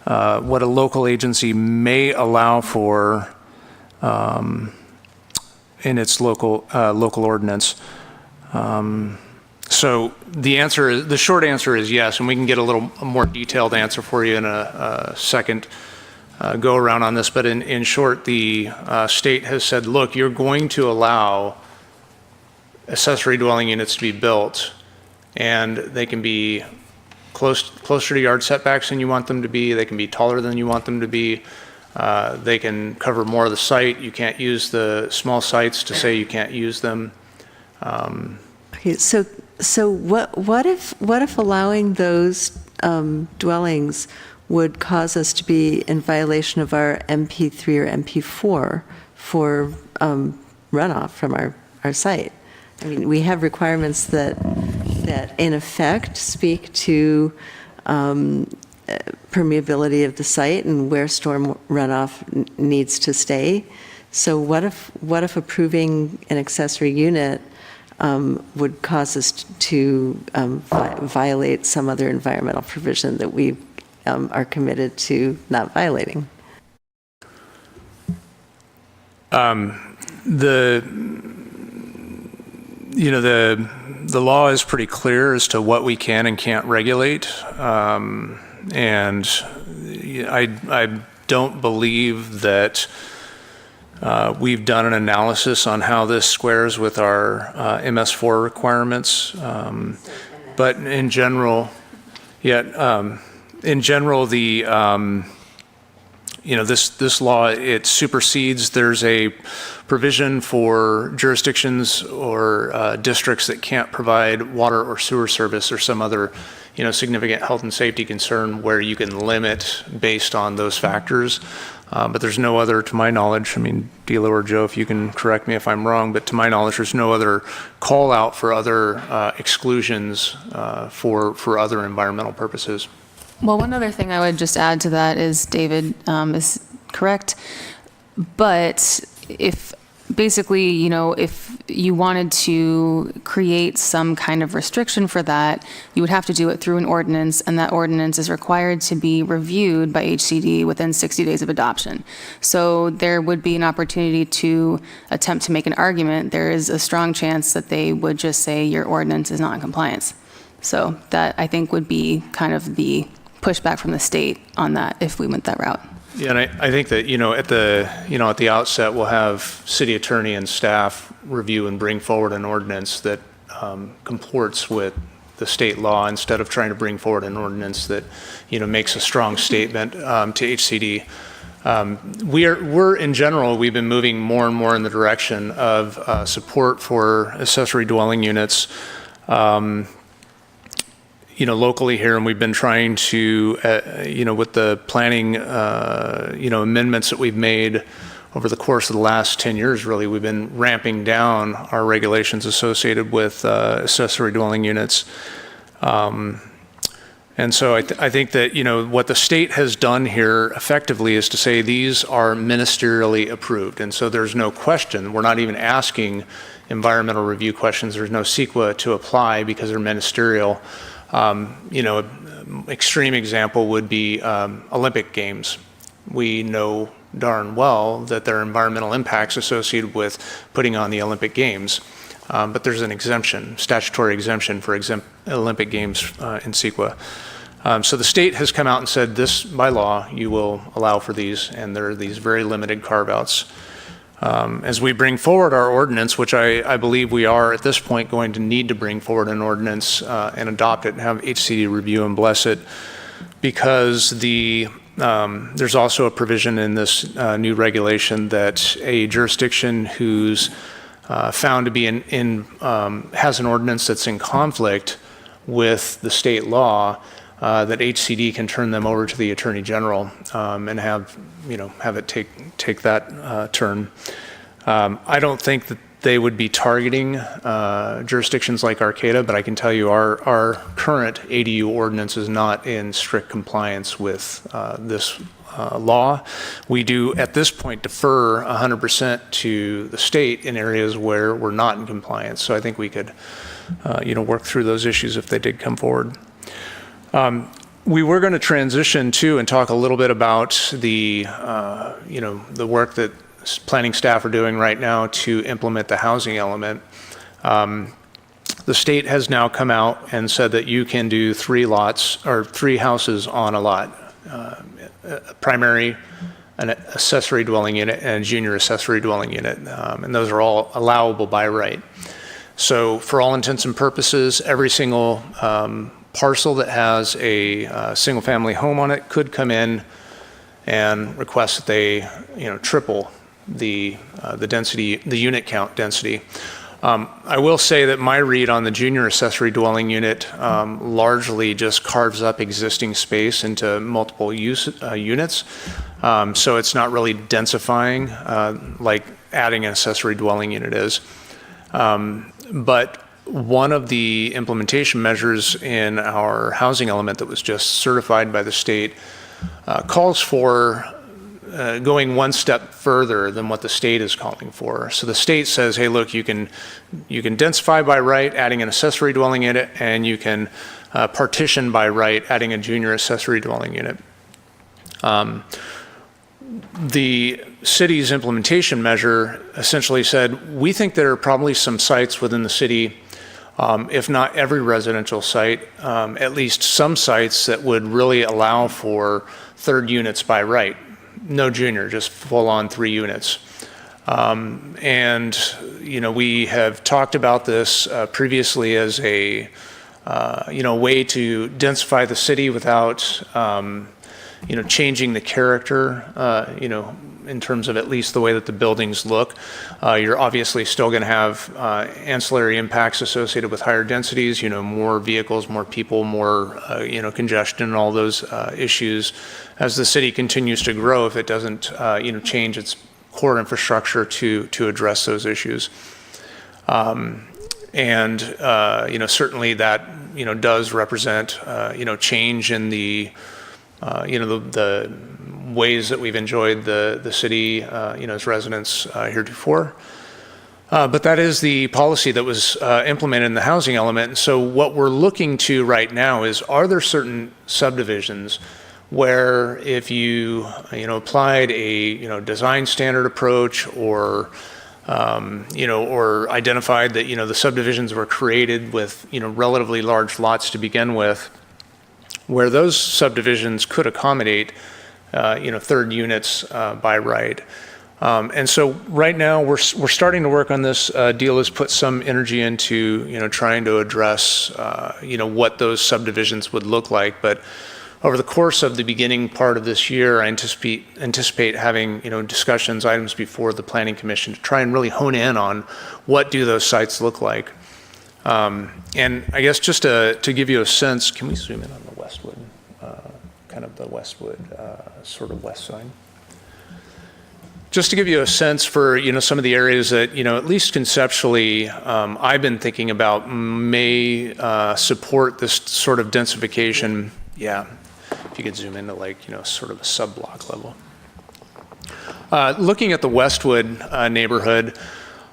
what a local agency may allow for in its local ordinance. So the short answer is yes, and we can get a little more detailed answer for you in a second go around on this. But in short, the state has said, look, you're going to allow accessory dwelling units to be built, and they can be closer to yard setbacks than you want them to be. They can be taller than you want them to be. They can cover more of the site. You can't use the small sites to say you can't use them. Okay, so what if allowing those dwellings would cause us to be in violation of our MP3 or MP4 for runoff from our site? I mean, we have requirements that in effect speak to permeability of the site and where storm runoff needs to stay. So what if approving an accessory unit would cause us to violate some other environmental provision that we are committed to not violating? The law is pretty clear as to what we can and can't regulate, and I don't believe that we've done an analysis on how this squares with our MS4 requirements, but in general, this law, it supersedes. There's a provision for jurisdictions or districts that can't provide water or sewer service or some other, significant health and safety concern where you can limit based on those factors. But there's no other, to my knowledge, I mean, Dilo or Joe, if you can correct me if I'm wrong, but to my knowledge, there's no other call out for other exclusions for other environmental purposes. Well, one other thing I would just add to that is David is correct. But if basically, if you wanted to create some kind of restriction for that, you would have to do it through an ordinance, and that ordinance is required to be reviewed by HCD within 60 days of adoption. So there would be an opportunity to attempt to make an argument. There is a strong chance that they would just say your ordinance is not in compliance. So that, I think, would be kind of the pushback from the state on that if we went that route. Yeah, and I think that, at the outset, we'll have city attorney and staff review and bring forward an ordinance that comports with the state law instead of trying to bring forward an ordinance that, makes a strong statement to HCD. We're in general, we've been moving more and more in the direction of support for accessory dwelling units. locally here, and we've been trying to, with the planning, amendments that we've made over the course of the last 10 years, really, we've been ramping down our regulations associated with accessory dwelling units. And so I think that, what the state has done here effectively is to say these are ministerially approved. And so there's no question. We're not even asking environmental review questions. There's no CEQA to apply because they're ministerial. Extreme example would be Olympic Games. We know darn well that there are environmental impacts associated with putting on the Olympic Games. But there's an exemption, statutory exemption for Olympic Games in CEQA. So the state has come out and said this, by law, you will allow for these, and there are these very limited carve-outs. As we bring forward our ordinance, which I believe we are at this point going to need to bring forward an ordinance and adopt it and have HCD review and bless it, because there's also a provision in this new regulation that a jurisdiction who's found to be has an ordinance that's in conflict with the state law, that HCD can turn them over to the Attorney General and have it take that turn. I don't think that they would be targeting jurisdictions like Arcata, but I can tell you our current ADU ordinance is not in strict compliance with this law. We do, at this point, defer 100% to the state in areas where we're not in compliance. So I think we could, work through those issues if they did come forward. We were going to transition to and talk a little bit about the work that planning staff are doing right now to implement the housing element. The state has now come out and said that you can do 3 lots or 3 houses on a lot, a primary, an accessory dwelling unit, and a junior accessory dwelling unit, and those are all allowable by right. So for all intents and purposes, every single parcel that has a single-family home on it could come in and request that they, triple the density, the unit count density. I will say that my read on the junior accessory dwelling unit largely just carves up existing space into multiple units. So it's not really densifying like adding an accessory dwelling unit is. But one of the implementation measures in our housing element that was just certified by the state calls for going one step further than what the state is calling for. So the state says, hey, look, you can densify by right, adding an accessory dwelling unit, and you can partition by right, adding a junior accessory dwelling unit. The city's implementation measure essentially said, we think there are probably some sites within the city, if not every residential site, at least some sites that would really allow for 3rd units by right. No junior, just full-on 3 units. And, we have talked about this previously as a, way to densify the city without, changing the character, in terms of at least the way that the buildings look. You're obviously still going to have ancillary impacts associated with higher densities, more vehicles, more people, more, congestion and all those issues as the city continues to grow if it doesn't, change its core infrastructure to address those issues. Certainly that, does represent, change in the, the ways that we've enjoyed the city, as residents heretofore. But that is the policy that was implemented in the housing element. And so what we're looking to right now is, are there certain subdivisions where if you, applied a, design standard approach or, or identified that, the subdivisions were created with, relatively large lots to begin with, where those subdivisions could accommodate, 3rd units by right. And so right now we're starting to work on this. Deal has put some energy into, trying to address, what those subdivisions would look like. But over the course of the beginning part of this year, I anticipate having, discussions, items before the Planning Commission to try and really hone in on what do those sites look like. And I guess just to give you a sense, can we zoom in on the Westwood, kind of the Westwood sort of west side? Just to give you a sense for, some of the areas that, at least conceptually, I've been thinking about may support this sort of densification. Yeah, if you could zoom into sort of a sub-block level. Looking at the Westwood neighborhood,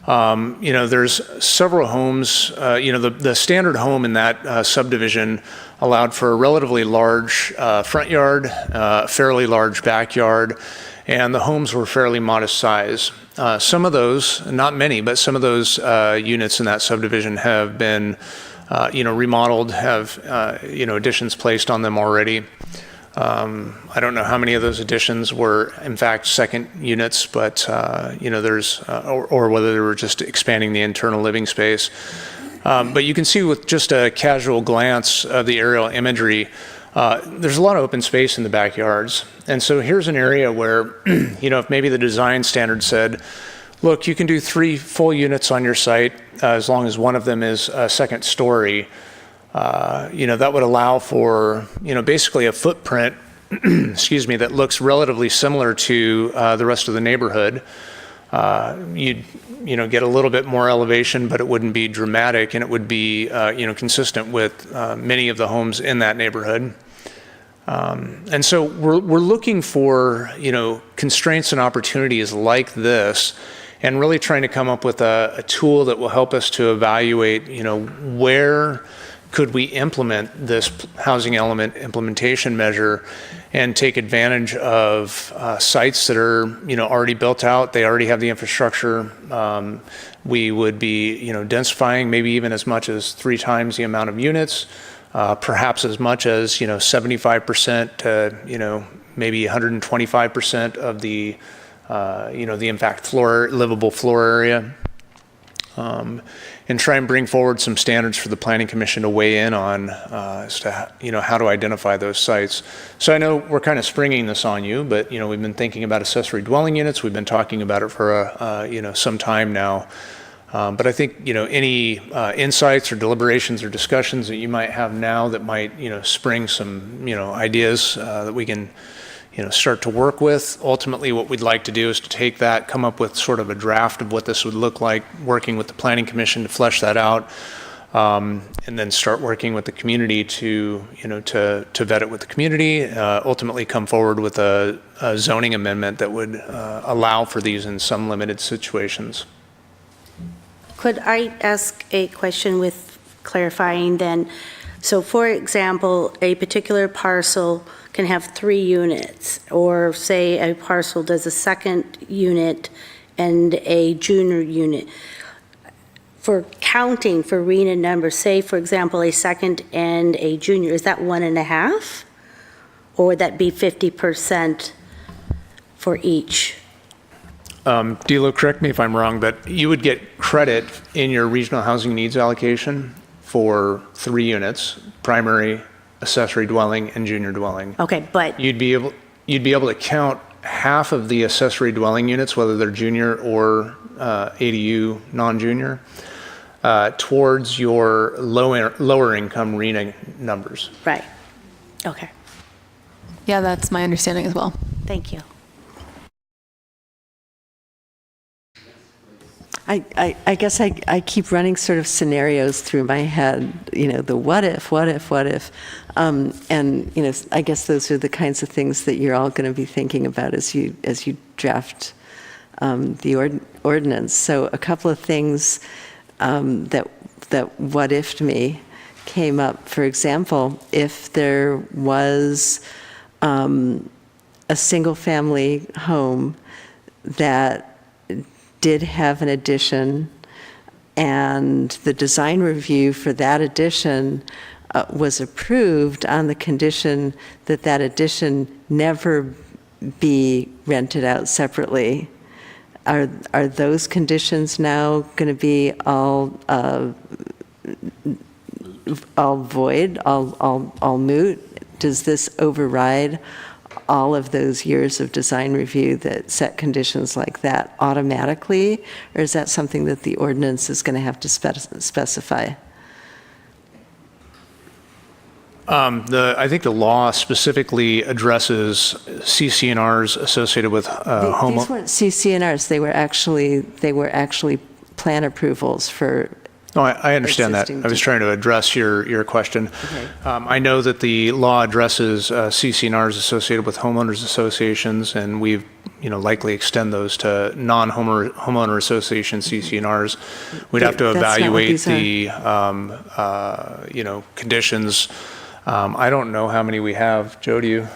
there's several homes, the standard home in that subdivision allowed for a relatively large front yard, fairly large backyard, and the homes were fairly modest size. Some of those, not many, but some of those units in that subdivision have been, remodeled, have, additions placed on them already. I don't know how many of those additions were, in fact, second units, but, there's, or whether they were just expanding the internal living space. But you can see with just a casual glance of the aerial imagery, there's a lot of open space in the backyards. And so here's an area where, if maybe the design standard said, look, you can do 3 full units on your site as long as one of them is a second story. That would allow for, basically a footprint, excuse me, that looks relatively similar to the rest of the neighborhood. You'd, get a little bit more elevation, but it wouldn't be dramatic, and it would be, consistent with many of the homes in that neighborhood. And so we're looking for, constraints and opportunities like this, and really trying to come up with a tool that will help us to evaluate, where could we implement this housing element implementation measure and take advantage of sites that are, already built out. They already have the infrastructure. We would be, densifying maybe even as much as 3 times the amount of units, perhaps as much as, 75% to, maybe 125% of the, the in fact livable floor area. And try and bring forward some standards for the Planning Commission to weigh in on as to how to identify those sites. So I know we're kind of springing this on you, but we've been thinking about accessory dwelling units. We've been talking about it for some time now. But I think any insights or deliberations or discussions that you might have now that might spring some ideas that we can start to work with. Ultimately, what we'd like to do is to take that, come up with sort of a draft of what this would look like, working with the Planning Commission to flesh that out, and then start working with the community to vet it with the community, ultimately come forward with a zoning amendment that would allow for these in some limited situations. Could I ask a question with clarifying then? So for example, a particular parcel can have 3 units, or say a parcel does a second unit and a junior unit. For counting for RENA numbers, say for example, a second and a junior, is that 1.5? Or would that be 50% for each? Dilo, correct me if I'm wrong, but you would get credit in your regional housing needs allocation for 3 units, primary, accessory dwelling, and junior dwelling. Okay, but You'd be able to count half of the accessory dwelling units, whether they're junior or ADU non-junior, towards your lower income RENA numbers. right. Okay, Yeah, that's my understanding as well. thank you. I guess I keep running sort of scenarios through my head, the what if, and I guess those are the kinds of things that you're all going to be thinking about as you draft the ordinance. So a couple of things that what if'd me came up. For example, if there was a single family home that did have an addition, and the design review for that addition was approved on the condition that that addition never be rented out separately. Are those conditions now going to be all void, all moot? Does this override all of those years of design review that set conditions like that automatically, or is that something that the ordinance is going to have to specify? I think the law specifically addresses CC&Rs associated with home. These weren't CC&Rs, they were actually plan approvals for. No, I understand that. Existing I was trying to address your question. Okay. I know that the law addresses CC&Rs associated with homeowners associations, and we've likely extend those to non-homeowner association CC&Rs. We'd have to That's not what evaluate these the conditions. I don't know how many we have. Joe, do you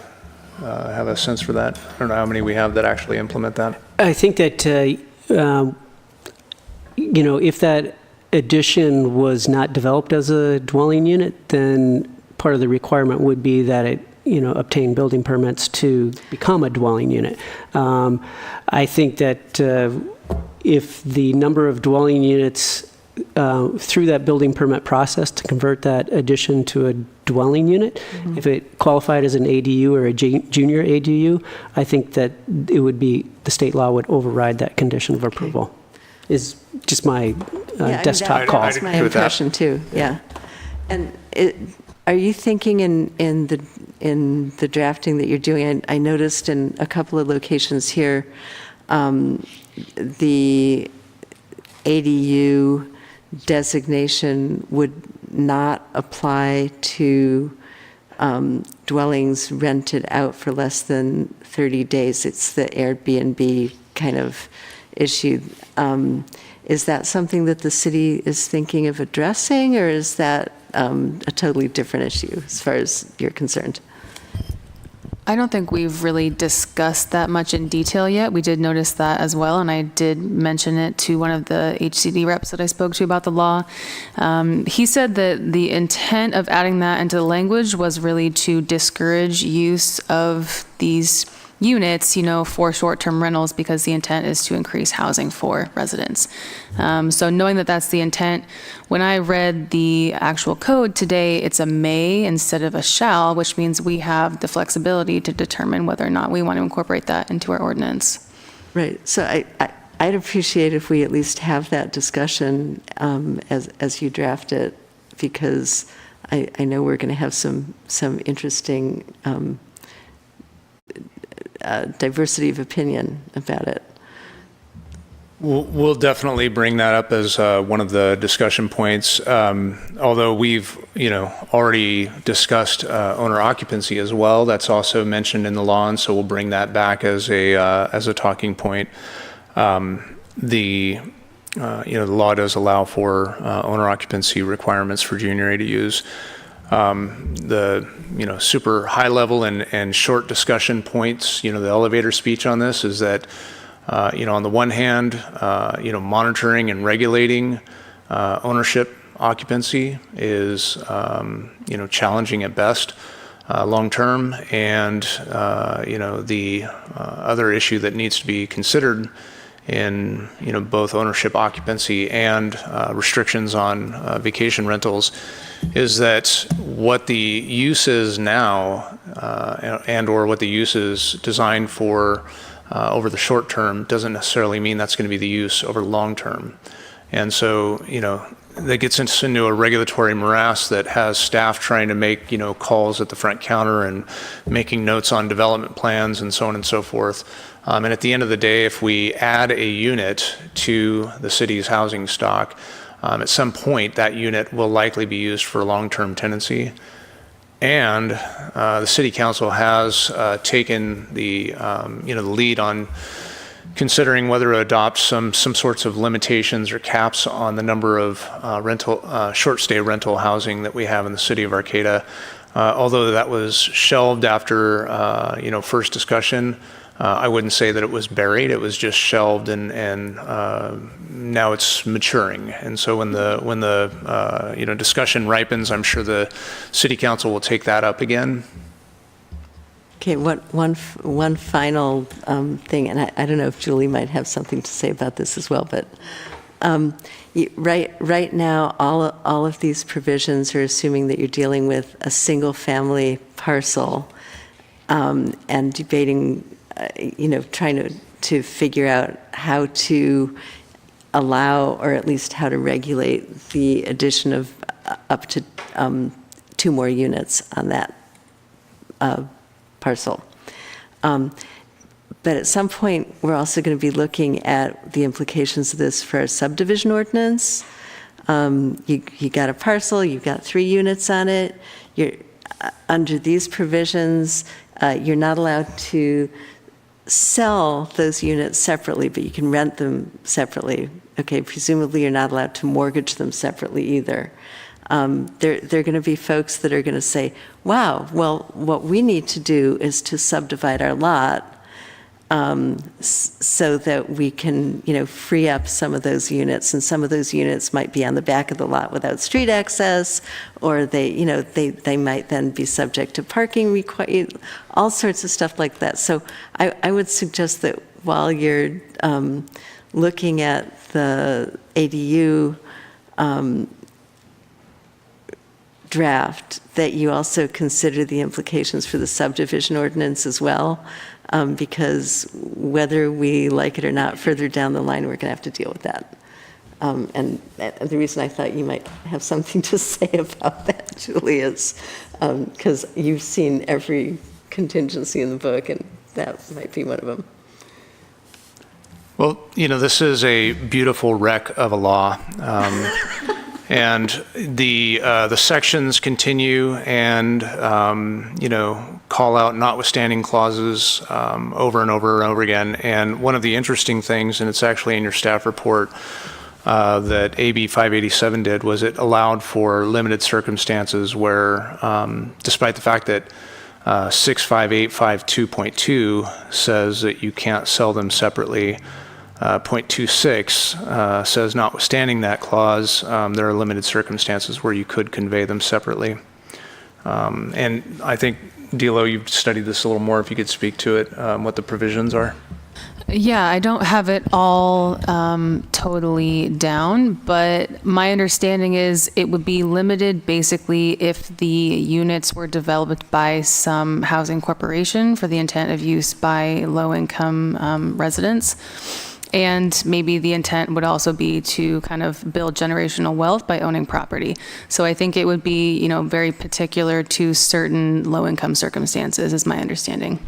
have a sense for that? I don't know how many we have that actually implement that. I think that, if that addition was not developed as a dwelling unit, then part of the requirement would be that it, obtain building permits to become a dwelling unit. I think that if the number of dwelling units through that building permit process to convert that addition to a dwelling unit, if it qualified as an ADU or a junior ADU, I think that it would be, the state law would override that condition of approval. Is just my desktop call. That's my impression too, yeah. And are you thinking in the drafting that you're doing, I noticed in a couple of locations here, the ADU designation would not apply to dwellings rented out for less than 30 days. It's the Airbnb kind of issue. Is that something that the city is thinking of addressing, or is that a totally different issue as far as you're concerned? I don't think we've really discussed that much in detail yet. We did notice that as well, and I did mention it to one of the HCD reps that I spoke to about the law. He said that the intent of adding that into the language was really to discourage use of these units, for short-term rentals, because the intent is to increase housing for residents. So knowing that that's the intent, when I read the actual code today, it's a may instead of a shall, which means we have the flexibility to determine whether or not we want to incorporate that into our ordinance. Right. So I'd appreciate if we at least have that discussion as you draft it, because I know we're going to have some interesting diversity of opinion about it. We'll definitely bring that up as one of the discussion points. Although we've, already discussed owner occupancy as well. That's also mentioned in the law, and so we'll bring that back as a talking point. The law does allow for owner occupancy requirements for junior ADUs. The super high level and short discussion points, the elevator speech on this is that on the one hand, monitoring and regulating ownership occupancy is challenging at best long term, and the other issue that needs to be considered in both ownership occupancy and restrictions on vacation rentals is that what the use is now and or what the use is designed for over the short term doesn't necessarily mean that's going to be the use over long term. And so, that gets into a regulatory morass that has staff trying to make, calls at the front counter and making notes on development plans and so on and so forth. And at the end of the day, if we add a unit to the city's housing stock, at some point that unit will likely be used for long-term tenancy. And the city council has taken the the lead on considering whether to adopt some sorts of limitations or caps on the number of short stay rental housing that we have in the city of Arcata. Although that was shelved after first discussion, I wouldn't say that it was buried. It was just shelved, and now it's maturing. And so when the discussion ripens, I'm sure the city council will take that up again. Okay, one final thing, and I don't know if Julie might have something to say about this as well, but right now, all of these provisions are assuming that you're dealing with a single-family parcel and debating, trying to figure out how to allow, or at least how to regulate the addition of up to 2 more units on that parcel. But at some point, we're also going to be looking at the implications of this for our subdivision ordinance. You got a parcel, you've got 3 units on it. Under these provisions, you're not allowed to sell those units separately, but you can rent them separately. Okay, presumably you're not allowed to mortgage them separately either. There are going to be folks that are going to say, wow, well, what we need to do is to subdivide our lot so that we can, free up some of those units, and some of those units might be on the back of the lot without street access, or they might then be subject to parking all sorts of stuff like that. So I would suggest that while you're looking at the ADU draft, that you also consider the implications for the subdivision ordinance as well, because whether we like it or not, further down the line, we're going to have to deal with that. And the reason I thought you might have something to say about that, Julie, is because you've seen every contingency in the book, and that might be one of them. Well, this is a beautiful wreck of a law. And the sections continue and, call out notwithstanding clauses over and over and over again. And one of the interesting things, and it's actually in your staff report, that AB 587 did, was it allowed for limited circumstances where, despite the fact that 65852.2 says that you can't sell them separately, 0.26 says, notwithstanding that clause, there are limited circumstances where you could convey them separately. And I think, Dilo, you've studied this a little more. If you could speak to it, what the provisions are. Yeah, I don't have it all totally down, but my understanding is it would be limited basically if the units were developed by some housing corporation for the intent of use by low-income residents. And maybe the intent would also be to kind of build generational wealth by owning property. So I think it would be, very particular to certain low-income circumstances, is my understanding.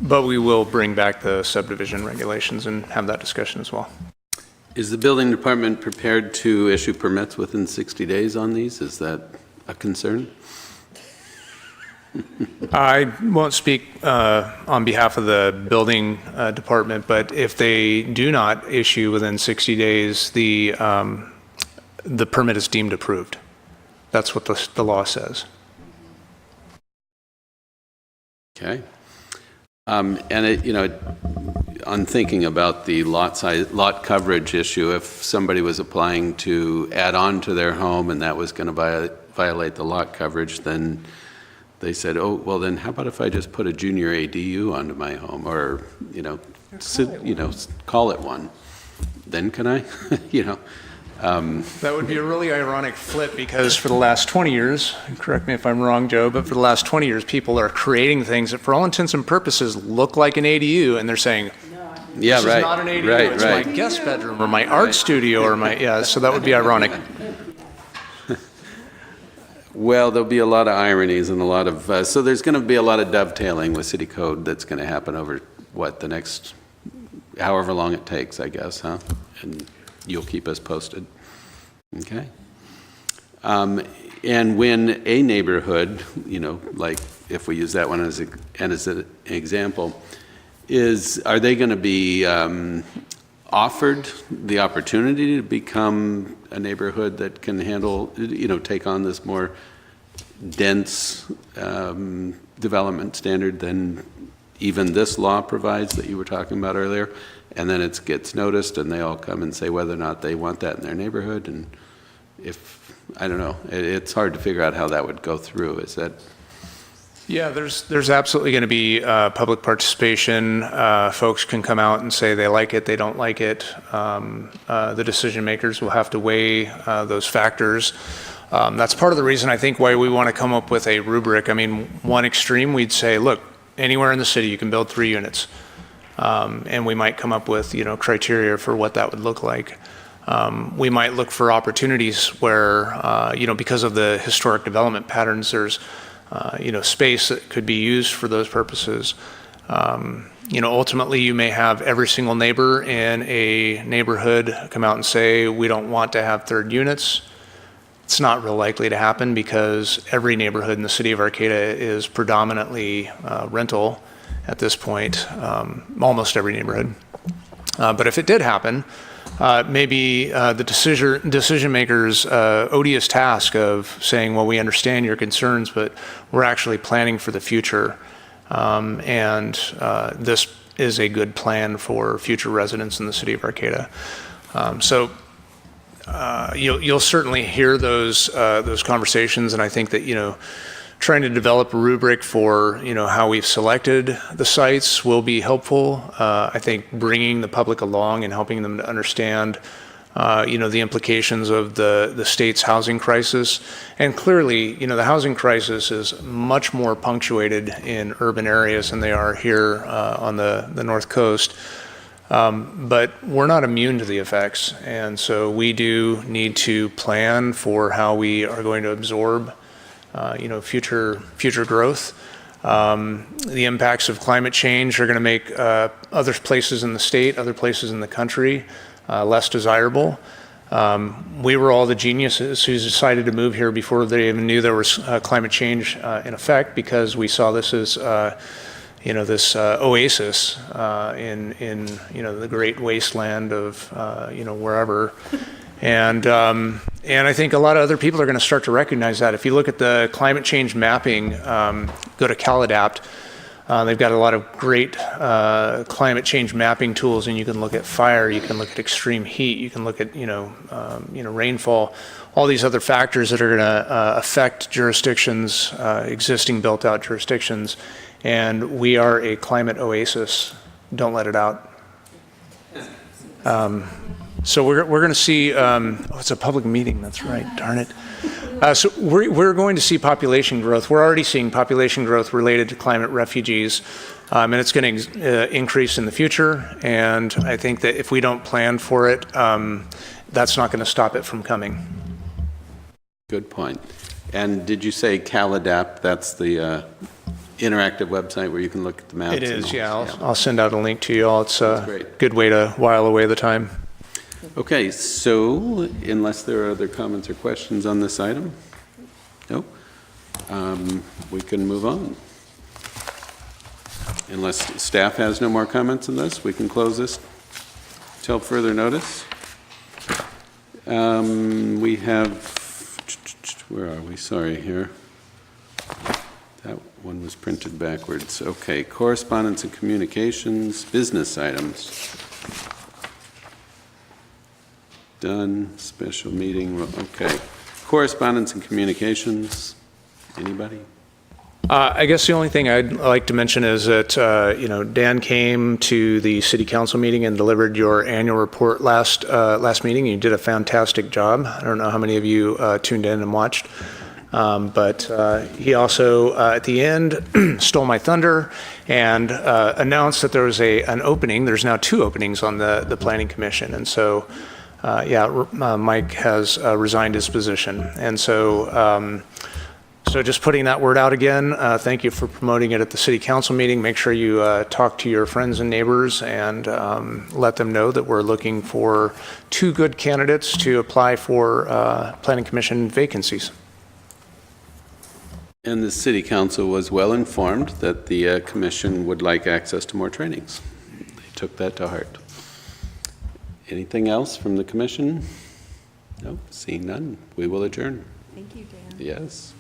But we will bring back the subdivision regulations and have that discussion as well. Is the building department prepared to issue permits within 60 days on these? Is that a concern? I won't speak on behalf of the building department, but if they do not issue within 60 days, the permit is deemed approved. That's what the law says. Okay. And on thinking about the lot coverage issue, if somebody was applying to add on to their home and that was going to violate the lot coverage, then they said, oh, well, then how about if I just put a junior ADU onto my home, or, call it one. Then can I, That would be a really ironic flip, because for the last 20 years, correct me if I'm wrong, Joe, but for the last 20 years, people are creating things that for all intents and purposes look like an ADU, and they're saying, yeah, this right, is not an ADU, right, it's right. my guest bedroom or my art studio or so that would be ironic. Well, there'll be a lot of ironies and a lot of, so there's going to be a lot of dovetailing with city code that's going to happen over, the next, however long it takes, I guess, huh? And you'll keep us posted. Okay. And when a neighborhood, like if we use that one as an example, are they going to be offered the opportunity to become a neighborhood that can handle, take on this more dense development standard than even this law provides that you were talking about earlier? And then it gets noticed and they all come and say whether or not they want that in their neighborhood. And I don't know, it's hard to figure out how that would go through. Is that? Yeah, there's absolutely going to be public participation. Folks can come out and say they like it, they don't like it. The decision makers will have to weigh those factors. That's part of the reason I think why we want to come up with a rubric. I mean, one extreme, we'd say, look, anywhere in the city you can build 3 units. And we might come up with, criteria for what that would look like. We might look for opportunities where, because of the historic development patterns, there's, space that could be used for those purposes. Ultimately, you may have every single neighbor in a neighborhood come out and say, we don't want to have third units. It's not real likely to happen because every neighborhood in the city of Arcata is predominantly rental at this point, almost every neighborhood. But if it did happen, maybe the decision maker's odious task of saying, well, we understand your concerns, but we're actually planning for the future. And this is a good plan for future residents in the city of Arcata. So you'll certainly hear those conversations, and I think that trying to develop a rubric for how we've selected the sites will be helpful. I think bringing the public along and helping them to understand the implications of the state's housing crisis. And clearly, the housing crisis is much more punctuated in urban areas than they are here on the North Coast. But we're not immune to the effects. And so we do need to plan for how we are going to absorb future growth. The impacts of climate change are going to make other places in the state, other places in the country less desirable. We were all the geniuses who decided to move here before they even knew there was climate change in effect, because we saw this as this oasis in the great wasteland of wherever. And I think a lot of other people are going to start to recognize that. If you look at the climate change mapping, go to CalAdapt. They've got a lot of great climate change mapping tools, and you can look at fire, you can look at extreme heat, you can look at rainfall, all these other factors that are going to affect jurisdictions, existing built-out jurisdictions. And we are a climate oasis. Don't let it out. So we're going to see, it's a public meeting, that's right, darn it. So we're going to see population growth. We're already seeing population growth related to climate refugees, and it's going to increase in the future. And I think that if we don't plan for it, that's not going to stop it from coming. Good point. And did you say CalAdapt? That's the interactive website where you can look at the maps? It is, yeah. I'll send out a link to you all. It's a good way to while away the time. Okay, so unless there are other comments or questions on this item, no, we can move on. Unless staff has no more comments on this, we can close this till further notice. We have, where are we? Sorry, here. That one was printed backwards. Okay, correspondence and communications, business items. Done. Special meeting. Okay. Correspondence and communications. Anybody? I guess the only thing I'd like to mention is that Dan came to the city council meeting and delivered your annual report last meeting. You did a fantastic job. I don't know how many of you tuned in and watched, but he also at the end stole my thunder and announced that there was an opening. There's now 2 openings on the planning commission, and so. Mike has resigned his position. And so, so just putting that word out again, thank you for promoting it at the city council meeting. Make sure you talk to your friends and neighbors and let them know that we're looking for 2 good candidates to apply for planning commission vacancies. And the city council was well informed that the commission would like access to more trainings. They took that to heart. Anything else from the commission? No, seeing none, we will adjourn. Thank you, Dan. Yes.